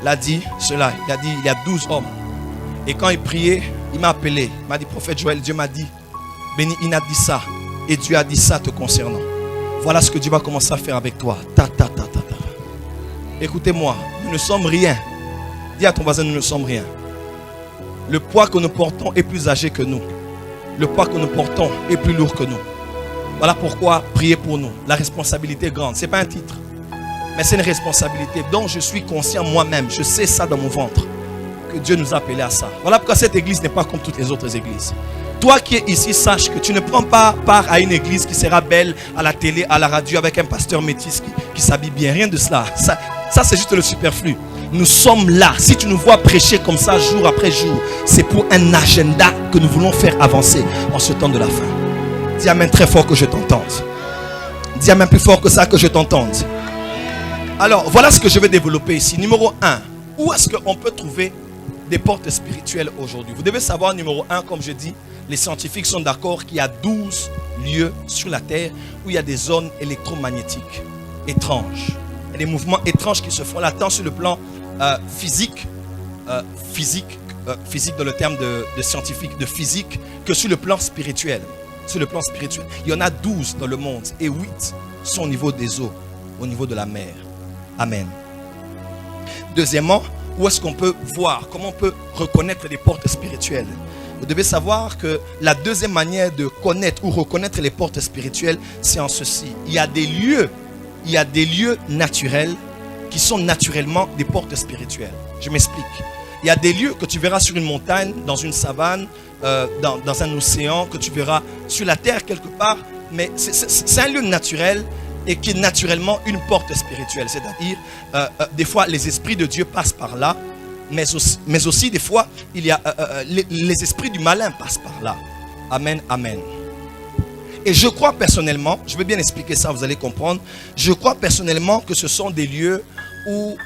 l'a dit cela. Il a dit, il y a 12 hommes. Et quand il priait, il m'a appelé. Il m'a dit, prophète Joël, Dieu m'a dit, Benny Hinn a dit ça. Et Dieu a dit ça te concernant. Voilà ce que Dieu va commencer à faire avec toi. Écoutez-moi, nous ne sommes rien. Dis à ton voisin, nous ne sommes rien. Le poids que nous portons est plus âgé que nous. Le poids que nous portons est plus lourd que nous. Voilà pourquoi priez pour nous. La responsabilité est grande. Ce n'est pas un titre, mais c'est une responsabilité dont je suis conscient moi-même. Je sais ça dans mon ventre, que Dieu nous a appelés à ça. Voilà pourquoi cette église n'est pas comme toutes les autres églises. Toi qui es ici, sache que tu ne prends pas part à une église qui sera belle à la télé, à la radio, avec un pasteur métis qui s'habille bien. Rien de cela. Ça c'est juste le superflu. Nous sommes là. Si tu nous vois prêcher comme ça jour après jour, c'est pour un agenda que nous voulons faire avancer en ce temps de la fin. Dis amen très fort que je t'entende. Dis amen plus fort que ça que je t'entende. Alors voilà ce que je vais développer ici. Numéro 1. Où est-ce qu'on peut trouver des portes spirituelles aujourd'hui? Vous devez savoir, numéro 1, comme je dis, les scientifiques sont d'accord qu'il y a 12 lieux sur la Terre où il y a des zones électromagnétiques étranges. Il y a des mouvements étranges qui se font là, tant sur le plan physique dans le terme de scientifique, de physique, que sur le plan spirituel. Sur le plan spirituel, il y en a 12 dans le monde et 8 sont au niveau des eaux, au niveau de la mer. Amen. Deuxièmement, où est-ce qu'on peut voir, comment on peut reconnaître les portes spirituelles? Vous devez savoir que la deuxième manière de connaître ou reconnaître les portes spirituelles, c'est en ceci. Il y a des lieux naturels qui sont naturellement des portes spirituelles. Je m'explique. Il y a des lieux que tu verras sur une montagne, dans une savane, dans un océan, que tu verras sur la terre quelque part, mais c'est un lieu naturel et qui est naturellement une porte spirituelle. C'est-à-dire, des fois, les esprits de Dieu passent par là, mais aussi des fois, il y a les esprits du malin passent par là. Amen, amen. Et je crois personnellement, je vais bien expliquer ça, vous allez comprendre. Je crois personnellement que ce sont des lieux où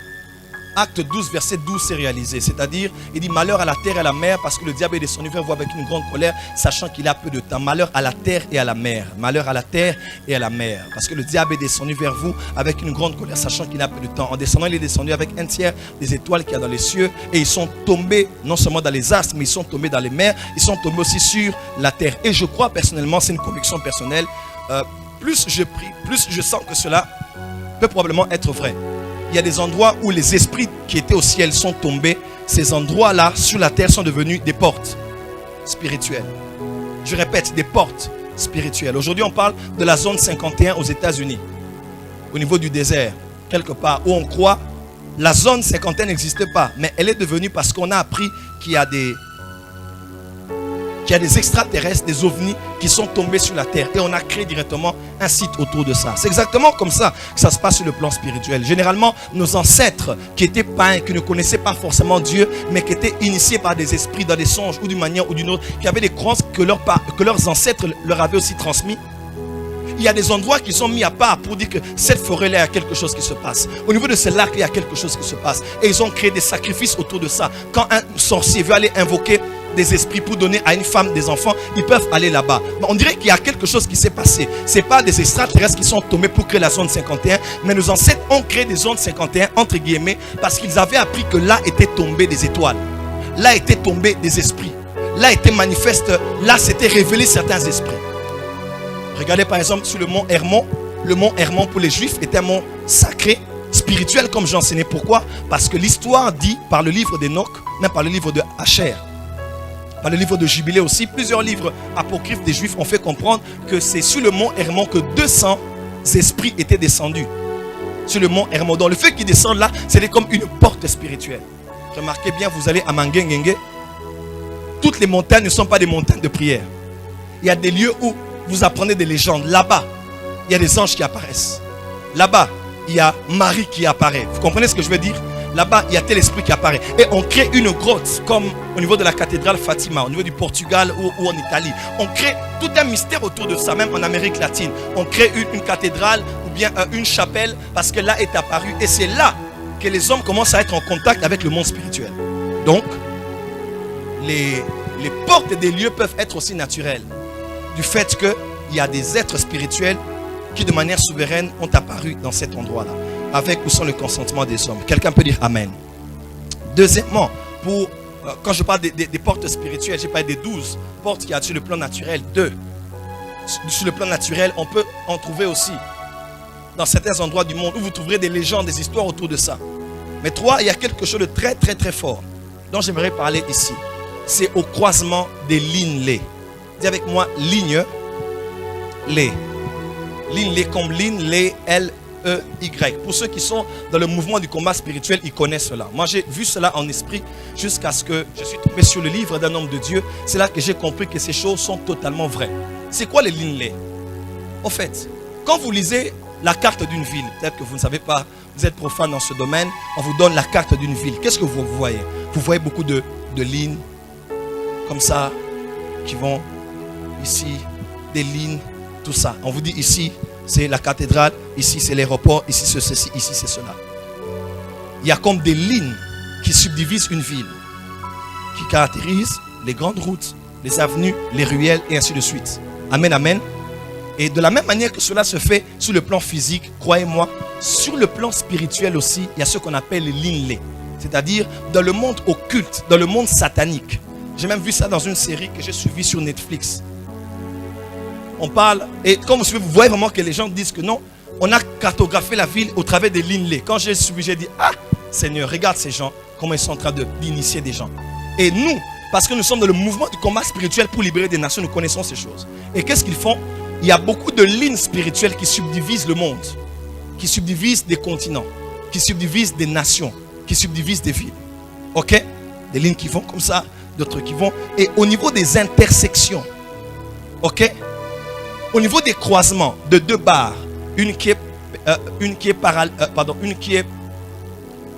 Acte 12, verset 12 s'est réalisé. C'est-à-dire, il dit malheur à la terre et à la mer parce que le diable est descendu vers vous avec une grande colère, sachant qu'il a peu de temps. Malheur à la terre et à la mer. Malheur à la terre et à la mer. Parce que le diable est descendu vers vous avec une grande colère, sachant qu'il a peu de temps. En descendant, il est descendu avec un tiers des étoiles qu'il y a dans les cieux. Et ils sont tombés non seulement dans les astres, mais ils sont tombés dans les mers. Ils sont tombés aussi sur la terre. Et je crois personnellement, c'est une conviction personnelle, plus je prie, plus je sens que cela peut probablement être vrai. Il y a des endroits où les esprits qui étaient au ciel sont tombés. Ces endroits-là, sur la terre, sont devenus des portes spirituelles. Je répète, des portes spirituelles. Aujourd'hui, on parle de la zone 51 aux États-Unis, au niveau du désert, quelque part, où on croit la zone 51 n'existe pas, mais elle est devenue parce qu'on a appris qu'il y a des extraterrestres, des ovnis qui sont tombés sur la terre et on a créé directement un site autour de ça. C'est exactement comme ça que ça se passe sur le plan spirituel. Généralement, nos ancêtres qui étaient païens, qui ne connaissaient pas forcément Dieu, mais qui étaient initiés par des esprits dans des songes ou d'une manière ou d'une autre, qui avaient des croyances que leurs ancêtres leur avaient aussi transmis. Il y a des endroits qui sont mis à part pour dire que cette forêt-là, il y a quelque chose qui se passe. Au niveau de ce lac, il y a quelque chose qui se passe. Et ils ont créé des sacrifices autour de ça. Quand un sorcier veut aller invoquer des esprits pour donner à une femme des enfants, ils peuvent aller là-bas. Mais on dirait qu'il y a quelque chose qui s'est passé. Ce n'est pas des extraterrestres qui sont tombés pour créer la zone 51, mais nos ancêtres ont créé des zones 51, entre guillemets, parce qu'ils avaient appris que là étaient tombées des étoiles. Là étaient tombés des esprits. Là étaient manifestes, là s'étaient révélés certains esprits. Regardez par exemple sur le mont Hermon. Le mont Hermon pour les Juifs est un mont sacré, spirituel comme j'enseignais. Pourquoi? Parce que l'histoire dit par le livre d'Enoch, même par le livre de Hacher, Dans le livre de Jubilé aussi, plusieurs livres apocryphes des Juifs ont fait comprendre que c'est sur le mont Hermon que 200 esprits étaient descendus. Sur le mont Hermon. Donc le fait qu'ils descendent là, c'était comme une porte spirituelle. Remarquez bien, vous allez à Manguengenge, toutes les montagnes ne sont pas des montagnes de prière. Il y a des lieux où vous apprenez des légendes. Là-bas, il y a des anges qui apparaissent. Là-bas, il y a Marie qui apparaît. Vous comprenez ce que je veux dire? Là-bas, il y a tel esprit qui apparaît. Et on crée une grotte, comme au niveau de la cathédrale Fatima, au niveau du Portugal ou en Italie. On crée tout un mystère autour de ça, même en Amérique latine. On crée une cathédrale ou bien une chapelle parce que là est apparu. Et c'est là que les hommes commencent à être en contact avec le monde spirituel. Donc, les portes des lieux peuvent être aussi naturelles. Du fait qu'il y a des êtres spirituels qui de manière souveraine ont apparu dans cet endroit-là, avec ou sans le consentement des hommes. Quelqu'un peut dire Amen. Deuxièmement, quand je parle des portes spirituelles, j'ai parlé des 12 portes qu'il y a sur le plan naturel. Sur le plan naturel, on peut en trouver aussi dans certains endroits du monde où vous trouverez des légendes, des histoires autour de ça. Mais 3, il y a quelque chose de très très très fort dont j'aimerais parler ici. C'est au croisement des lignes-lées. Dis avec moi, ligne-lées. Ligne-lées comme ligne-lées, L-E-Y. Pour ceux qui sont dans le mouvement du combat spirituel, ils connaissent cela. Moi, j'ai vu cela en esprit jusqu'à ce que je suis tombé sur le livre d'un homme de Dieu. C'est là que j'ai compris que ces choses sont totalement vraies. C'est quoi les lignes-lées? En fait, quand vous lisez la carte d'une ville, peut-être que vous ne savez pas, vous êtes profane dans ce domaine, on vous donne la carte d'une ville. Qu'est-ce que vous voyez? Vous voyez beaucoup de lignes comme ça qui vont ici, des lignes, tout ça. On vous dit ici, c'est la cathédrale, ici c'est l'aéroport, ici c'est ceci, ici c'est cela. Il y a comme des lignes qui subdivisent une ville, qui caractérisent les grandes routes, les avenues, les ruelles et ainsi de suite. Amen, amen. Et de la même manière que cela se fait sur le plan physique, croyez-moi, sur le plan spirituel aussi, il y a ce qu'on appelle les lignes-lées. C'est-à-dire dans le monde occulte, dans le monde satanique. J'ai même vu ça dans une série que j'ai suivie sur Netflix. On parle, et comme vous suivez, vous voyez vraiment que les gens disent que non, on a cartographié la ville au travers des lignes-lées. Quand j'ai suivi, j'ai dit, ah, Seigneur, regarde ces gens, comment ils sont en train d'initier des gens. Et nous, parce que nous sommes dans le mouvement du combat spirituel pour libérer des nations, nous connaissons ces choses. Et qu'est-ce qu'ils font? Il y a beaucoup de lignes spirituelles qui subdivisent le monde, qui subdivisent des continents, qui subdivisent des nations, qui subdivisent des villes. Ok? Des lignes qui vont comme ça, d'autres qui vont. Et au niveau des intersections, ok? Au niveau des croisements de deux barres, une qui est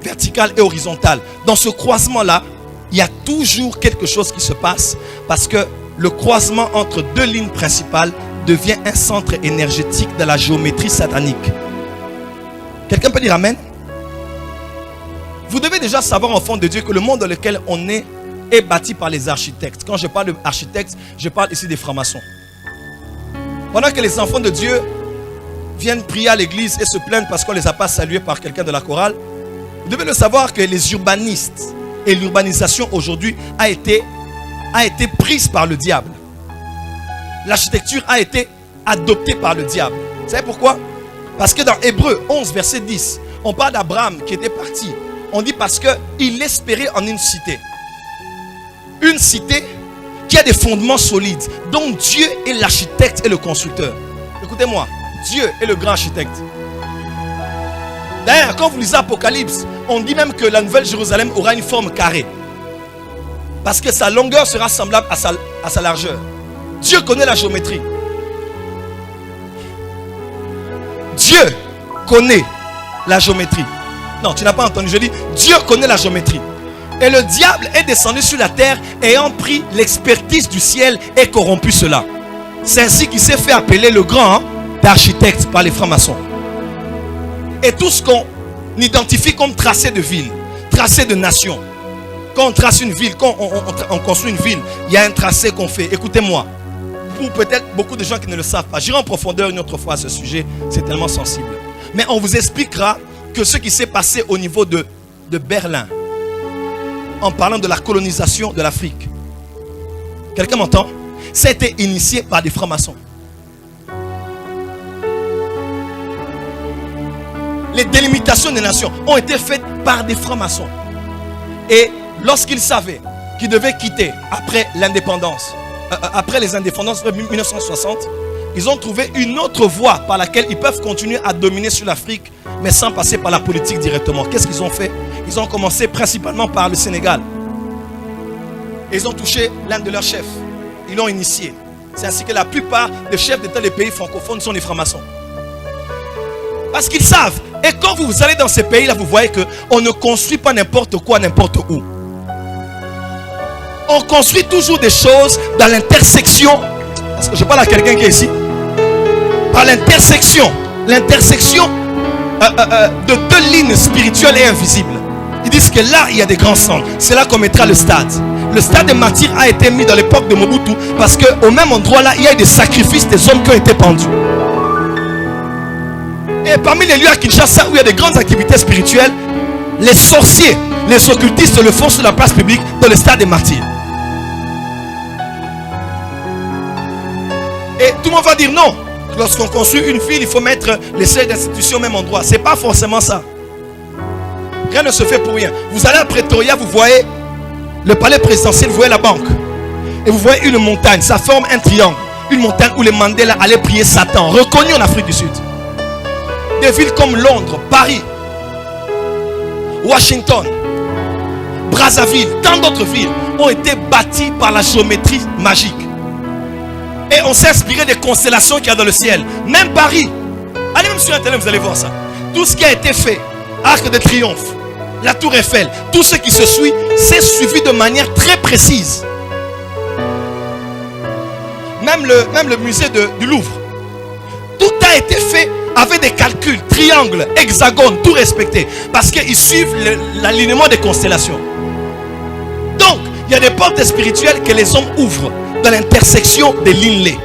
verticale et horizontale. Dans ce croisement-là, il y a toujours quelque chose qui se passe parce que le croisement entre deux lignes principales devient un centre énergétique de la géométrie satanique. Quelqu'un peut dire Amen? Vous devez déjà savoir, enfant de Dieu, que le monde dans lequel on est bâti par les architectes. Quand je parle d'architectes, je parle ici des francs-maçons. Pendant que les enfants de Dieu viennent prier à l'église et se plaignent parce qu'on ne les a pas salués par quelqu'un de la chorale, vous devez le savoir que les urbanistes et l'urbanisation aujourd'hui a été prise par le diable. L'architecture a été adoptée par le diable. Vous savez pourquoi? Parce que dans Hébreux 11, verset 10, on parle d'Abraham qui était parti. On dit parce qu'il espérait en une cité. Une cité qui a des fondements solides, dont Dieu est l'architecte et le constructeur. Écoutez-moi, Dieu est le grand architecte. D'ailleurs, quand vous lisez Apocalypse, on dit même que la nouvelle Jérusalem aura une forme carrée. Parce que sa longueur sera semblable à sa largeur. Dieu connaît la géométrie. Dieu connaît la géométrie. Non, tu n'as pas entendu, je dis Dieu connaît la géométrie. Et le diable est descendu sur la terre ayant pris l'expertise du ciel et corrompu cela. C'est ainsi qu'il s'est fait appeler le grand architecte par les francs-maçons. Et tout ce qu'on identifie comme tracé de ville, tracé de nation. Quand on trace une ville, quand on construit une ville, il y a un tracé qu'on fait. Écoutez-moi, pour peut-être beaucoup de gens qui ne le savent pas, j'irai en profondeur une autre fois à ce sujet, c'est tellement sensible. Mais on vous expliquera que ce qui s'est passé au niveau de Berlin, en parlant de la colonisation de l'Afrique. Quelqu'un m'entend? Ça a été initié par des francs-maçons. Les délimitations des nations ont été faites par des francs-maçons. Et lorsqu'ils savaient qui devaient quitter après l'indépendance. Après les indépendances de 1960, ils ont trouvé une autre voie par laquelle ils peuvent continuer à dominer sur l'Afrique, mais sans passer par la politique directement. Qu'est-ce qu'ils ont fait? Ils ont commencé principalement par le Sénégal. Et ils ont touché l'un de leurs chefs. Ils l'ont initié. C'est ainsi que la plupart des chefs d'État des pays francophones sont des francs-maçons. Parce qu'ils savent. Et quand vous allez dans ces pays-là, vous voyez qu'on ne construit pas n'importe quoi, n'importe où. On construit toujours des choses dans l'intersection. Parce que je parle à quelqu'un qui est ici. Par l'intersection. L'intersection de deux lignes spirituelles et invisibles. Ils disent que là, il y a des grands centres. C'est là qu'on mettra le stade. Le stade des martyrs a été mis dans l'époque de Mobutu parce qu'au même endroit là, il y a eu des sacrifices des hommes qui ont été pendus. Et parmi les lieux à Kinshasa où il y a des grandes activités spirituelles, les sorciers, les occultistes le font sur la place publique dans le stade des martyrs. Et tout le monde va dire non. Lorsqu'on construit une ville, il faut mettre les sièges d'institutions au même endroit. C'est pas forcément ça. Rien ne se fait pour rien. Vous allez à Pretoria, vous voyez le palais présidentiel, vous voyez la banque. Et vous voyez une montagne, ça forme un triangle. Une montagne où les Mandela allaient prier Satan, reconnu en Afrique du Sud. Des villes comme Londres, Paris, Washington, Brazzaville, tant d'autres villes ont été bâties par la géométrie magique. Et on s'est inspiré des constellations qu'il y a dans le ciel. Même Paris. Allez même sur Internet, vous allez voir ça. Tout ce qui a été fait, Arc de Triomphe, la Tour Eiffel, tout ce qui se suit, c'est suivi de manière très précise. Même le musée du Louvre. Tout a été fait avec des calculs, triangles, hexagones, tout respecté. Parce qu'ils suivent l'alignement des constellations. Donc, il y a des portes spirituelles que les hommes ouvrent dans l'intersection des lignes.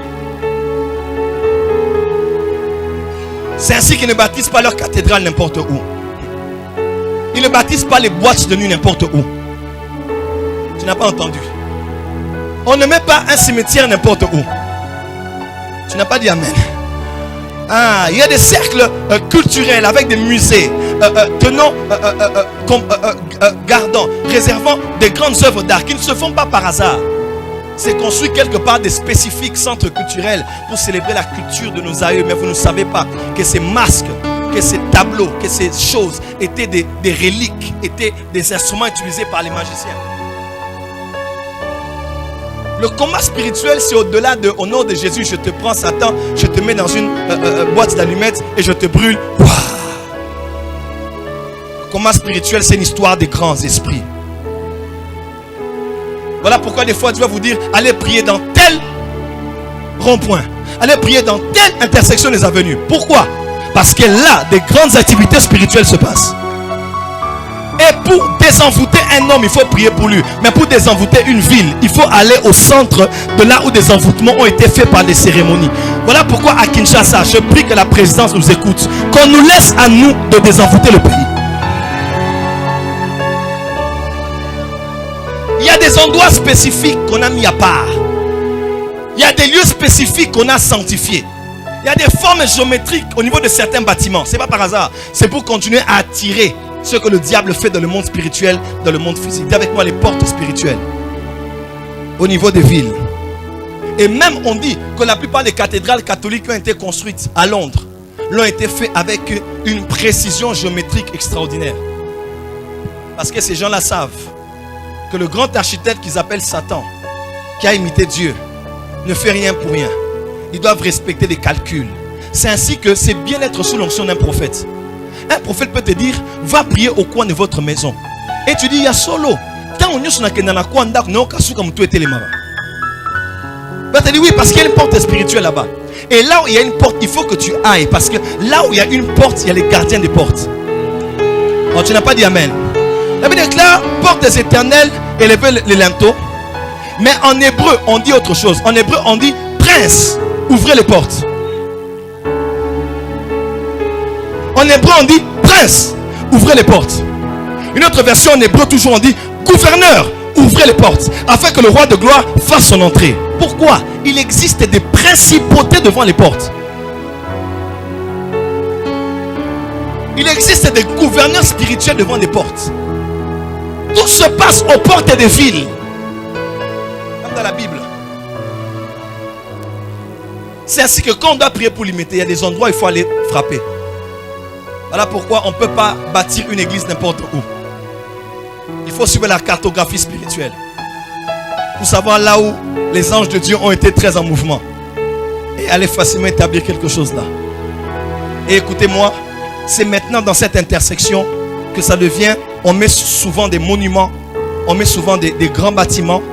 C'est ainsi qu'ils ne bâtissent pas leur cathédrale n'importe où. Ils ne bâtissent pas les boîtes de nuit n'importe où. Tu n'as pas entendu. On ne met pas un cimetière n'importe où. Tu n'as pas dit amen. Ah, il y a des cercles culturels avec des musées gardant, réservant des grandes œuvres d'art qui ne se font pas par hasard. C'est construit quelque part des spécifiques centres culturels pour célébrer la culture de nos aïeux. Mais vous ne savez pas que ces masques, que ces tableaux, que ces choses étaient des reliques, étaient des instruments utilisés par les magiciens. Le combat spirituel, c'est au-delà de au nom de Jésus, je te prends Satan, je te mets dans une boîte d'allumettes et je te brûle. Wow. Le combat spirituel, c'est une histoire des grands esprits. Voilà pourquoi des fois Dieu va vous dire, allez prier dans tel rond-point, allez prier dans telle intersection des avenues. Pourquoi? Parce que là, des grandes activités spirituelles se passent. Et pour désenvoûter un homme, il faut prier pour lui. Mais pour désenvoûter une ville, il faut aller au centre de là où des envoûtements ont été faits par des cérémonies. Voilà pourquoi à Kinshasa, je prie que la présidence nous écoute. Qu'on nous laisse à nous de désenvoûter le pays. Il y a des endroits spécifiques qu'on a mis à part. Il y a des lieux spécifiques qu'on a sanctifiés. Il y a des formes géométriques au niveau de certains bâtiments. Ce n'est pas par hasard. C'est pour continuer à attirer ce que le diable fait dans le monde spirituel, dans le monde physique. Dis avec moi les portes spirituelles. Au niveau des villes. Et même on dit que la plupart des cathédrales catholiques qui ont été construites à Londres l'ont été faites avec une précision géométrique extraordinaire. Parce que ces gens-là savent que le grand architecte qu'ils appellent Satan, qui a imité Dieu, ne fait rien pour rien. Ils doivent respecter des calculs. C'est ainsi que c'est bien d'être sous l'onction d'un prophète. Un prophète peut te dire, va prier au coin de votre maison. Et tu dis, il y a solo. Quand on est va te dire oui, parce qu'il y a une porte spirituelle là-bas. Et là où il y a une porte, il faut que tu ailles. Parce que là où il y a une porte, il y a les gardiens des portes. Oh, tu n'as pas dit amen. La Bible déclare, portes éternelles, élevez les linteaux. Mais en hébreu, on dit autre chose. En hébreu, on dit, prince, ouvrez les portes. En hébreu, on dit, prince, ouvrez les portes. Une autre version en hébreu, toujours on dit, gouverneur, ouvrez les portes, afin que le roi de gloire fasse son entrée. Pourquoi? Il existe des principautés devant les portes. Il existe des gouverneurs spirituels devant les portes. Tout se passe aux portes des villes. dans la Bible. C'est ainsi que quand on doit prier pour l'imiter, il y a des endroits où il faut aller frapper. Voilà pourquoi on ne peut pas bâtir une église n'importe où. Il faut suivre la cartographie spirituelle pour savoir là où les anges de Dieu ont été très en mouvement et aller facilement établir quelque chose là. Et écoutez-moi, c'est maintenant dans cette intersection que ça devient, on met souvent des monuments, on met souvent des grands bâtiments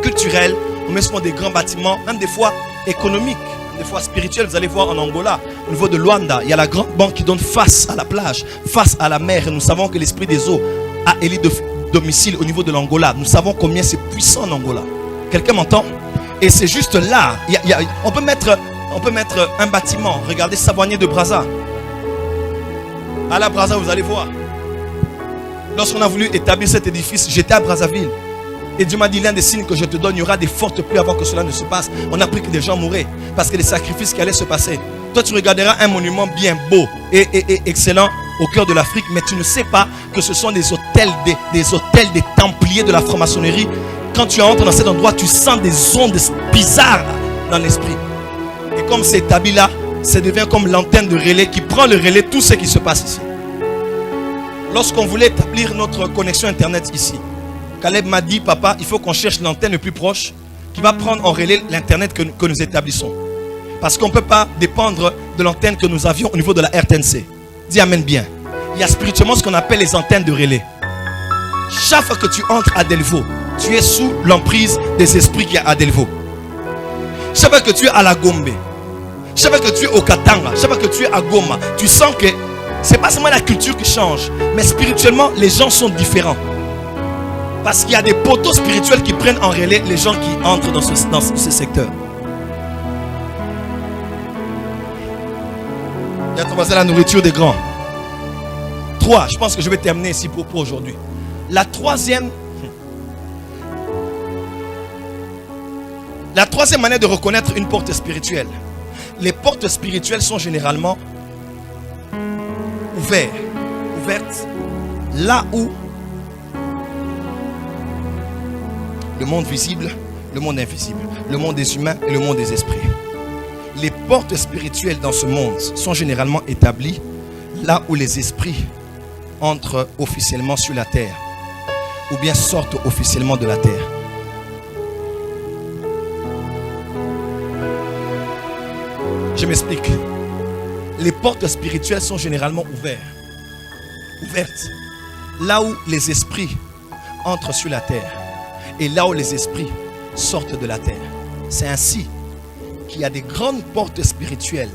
culturels, on met souvent des grands bâtiments, même des fois économiques, des fois spirituels. Vous allez voir en Angola, au niveau de Luanda, il y a la grande banque qui donne face à la plage, face à la mer. Et nous savons que l'esprit des eaux a élu de domicile au niveau de l'Angola. Nous savons combien c'est puissant en Angola. Quelqu'un m'entend? Et c'est juste là, on peut mettre un bâtiment. Regardez Savonnier de Brazza. À la Brazza, vous allez voir. Lorsqu'on a voulu établir cet édifice, j'étais à Brazzaville. Et Dieu m'a dit, l'un des signes que je te donne, il y aura des fortes pluies avant que cela ne se passe. On a appris que des gens mouraient parce que les sacrifices qui allaient se passer. Toi, tu regarderas un monument bien beau et excellent au cœur de l'Afrique, mais tu ne sais pas que ce sont des hôtels des templiers de la franc-maçonnerie. Quand tu entres dans cet endroit, tu sens des ondes bizarres dans l'esprit. Et comme c'est établi là, ça devient comme l'antenne de relais qui prend le relais tout ce qui se passe ici. Lorsqu'on voulait établir notre connexion internet ici, Caleb m'a dit, papa, il faut qu'on cherche l'antenne le plus proche qui va prendre en relais l'internet que nous établissons. Parce qu'on ne peut pas dépendre de l'antenne que nous avions au niveau de la RTNC. Dis amen bien. Il y a spirituellement ce qu'on appelle les antennes de relais. Chaque fois que tu entres à Delvaux, tu es sous l'emprise des esprits qui y a à Delvaux. Chaque fois que tu es à la Gombe, chaque fois que tu es au Katanga, chaque fois que tu es à Goma, tu sens que ce n'est pas seulement la culture qui change, mais spirituellement, les gens sont différents. Parce qu'il y a des poteaux spirituels qui prennent en relais les gens qui entrent dans ce secteur. Il y a commencé la nourriture des grands. 3, je pense que je vais terminer ici pour aujourd'hui. La troisième manière de reconnaître une porte spirituelle. Les portes spirituelles sont généralement ouvertes là où le monde visible, le monde invisible, le monde des humains et le monde des esprits. Les portes spirituelles dans ce monde sont généralement établies là où les esprits entrent officiellement sur la terre ou bien sortent officiellement de la terre. Je m'explique. Les portes spirituelles sont généralement ouvertes là où les esprits entrent sur la terre et là où les esprits sortent de la terre. C'est ainsi qu'il y a des grandes portes spirituelles,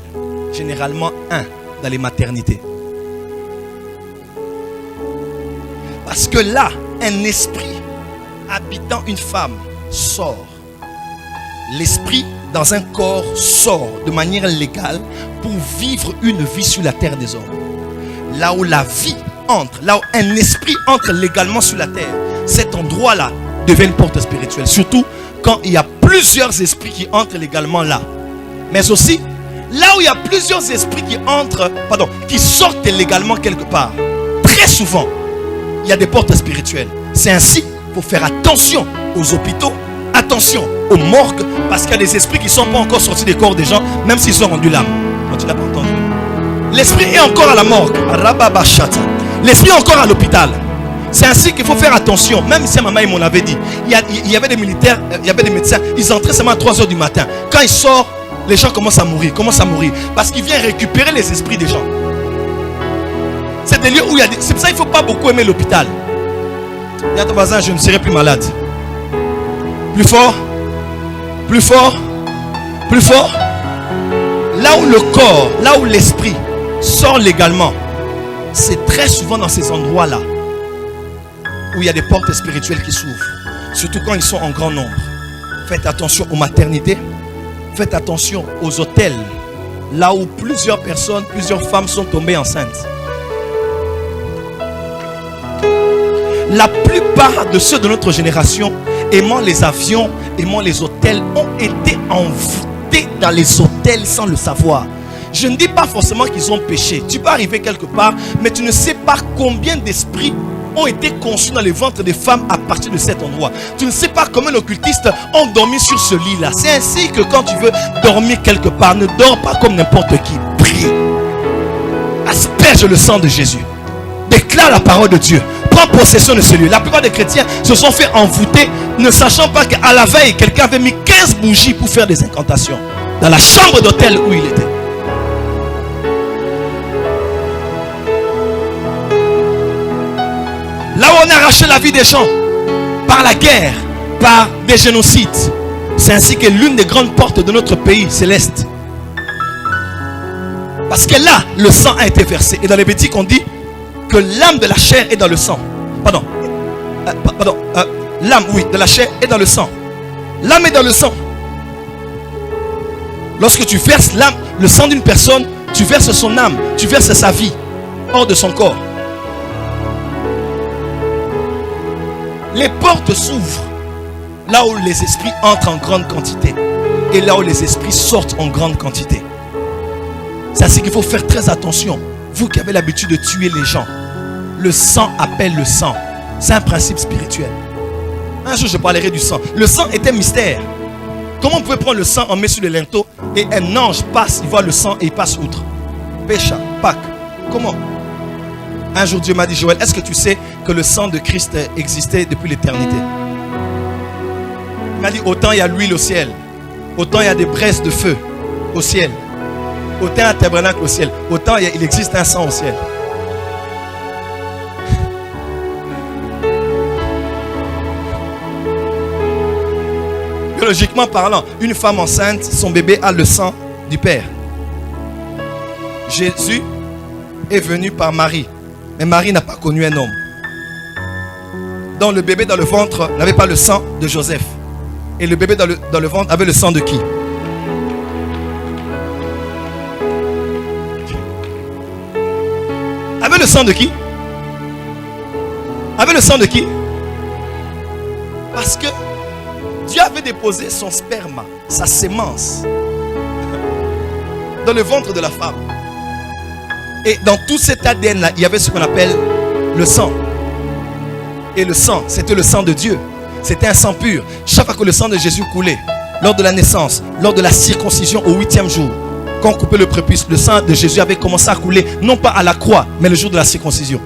généralement dans les maternités. Parce que là, un esprit habitant une femme sort. L'esprit dans un corps sort de manière légale pour vivre une vie sur la terre des hommes. Là où la vie entre, là où un esprit entre légalement sur la terre, cet endroit-là devient une porte spirituelle. Surtout quand il y a plusieurs esprits qui entrent légalement là. Mais aussi, là où il y a plusieurs esprits qui sortent légalement quelque part. Très souvent, il y a des portes spirituelles. C'est ainsi qu'il faut faire attention aux hôpitaux, attention aux morgues, parce qu'il y a des esprits qui ne sont pas encore sortis des corps des gens, même s'ils ont rendu l'âme. Tu n'as pas entendu. L'esprit est encore à la morgue. L'esprit est encore à l'hôpital. C'est ainsi qu'il faut faire attention. Même si maman m'en avait dit, il y avait des militaires, il y avait des médecins, ils entraient seulement à 3h du matin. Quand ils sortent, les gens commencent à mourir. Parce qu'ils viennent récupérer les esprits des gens. C'est des lieux où il y a des... C'est pour ça qu'il ne faut pas beaucoup aimer l'hôpital. Dis à ton voisin, je ne serai plus malade. Plus fort. Plus fort. Plus fort. Là où le corps, là où l'esprit sort légalement, c'est très souvent dans ces endroits-là où il y a des portes spirituelles qui s'ouvrent. Surtout quand ils sont en grand nombre. Faites attention aux maternités. Faites attention aux hôtels. Là où plusieurs personnes, plusieurs femmes sont tombées enceintes. La plupart de ceux de notre génération aimant les avions, aimant les hôtels, ont été envoûtés dans les hôtels sans le savoir. Je ne dis pas forcément qu'ils ont péché. Tu peux arriver quelque part, mais tu ne sais pas combien d'esprits ont été conçus dans les ventres des femmes à partir de cet endroit. Tu ne sais pas comment les occultistes ont dormi sur ce lit-là. C'est ainsi que quand tu veux dormir quelque part, ne dors pas comme n'importe qui. Prie. Asperge le sang de Jésus. Déclare la parole de Dieu. Prends possession de ce lieu. La plupart des chrétiens se sont fait envoûter, ne sachant pas qu'à la veille, quelqu'un avait mis 15 bougies pour faire des incantations dans la chambre d'hôtel où il était. Là où on a arraché la vie des gens par la guerre, par des génocides. C'est ainsi que l'une des grandes portes de notre pays céleste. Parce que là, le sang a été versé. Et dans les Lévitique, on dit que l'âme de la chair est dans le sang. L'âme, oui, de la chair est dans le sang. L'âme est dans le sang. Lorsque tu verses l'âme, le sang d'une personne, tu verses son âme, tu verses sa vie hors de son corps. Les portes s'ouvrent là où les esprits entrent en grande quantité et là où les esprits sortent en grande quantité. C'est ainsi qu'il faut faire très attention. Vous qui avez l'habitude de tuer les gens, le sang appelle le sang. C'est un principe spirituel. Un jour je parlerai du sang. Le sang est un mystère. Comment on pouvait prendre le sang, on met sur le linteau et un ange passe, il voit le sang et il passe outre. Pécha, Pâques. Comment? Un jour Dieu m'a dit, Joël, est-ce que tu sais que le sang de Christ existait depuis l'éternité? Il m'a dit, autant il y a l'huile au ciel, autant il y a des braises de feu au ciel, autant il y a un tabernacle au ciel, autant il existe un sang au ciel. Biologiquement parlant, une femme enceinte, son bébé a le sang du Père. Jésus est venu par Marie. Mais Marie n'a pas connu un homme. Donc le bébé dans le ventre n'avait pas le sang de Joseph. Et le bébé dans le ventre avait le sang de qui? Avait le sang de qui? Avait le sang de qui? Parce que Dieu avait déposé son sperme, sa sémence, dans le ventre de la femme. Et dans tout cet ADN-là, il y avait ce qu'on appelle le sang. Et le sang, c'était le sang de Dieu. C'était un sang pur. Chaque fois que le sang de Jésus coulait, lors de la naissance, lors de la circoncision au 8e jour, quand on coupait le prépuce, le sang de Jésus avait commencé à couler, non pas à la croix, mais le jour de la circoncision.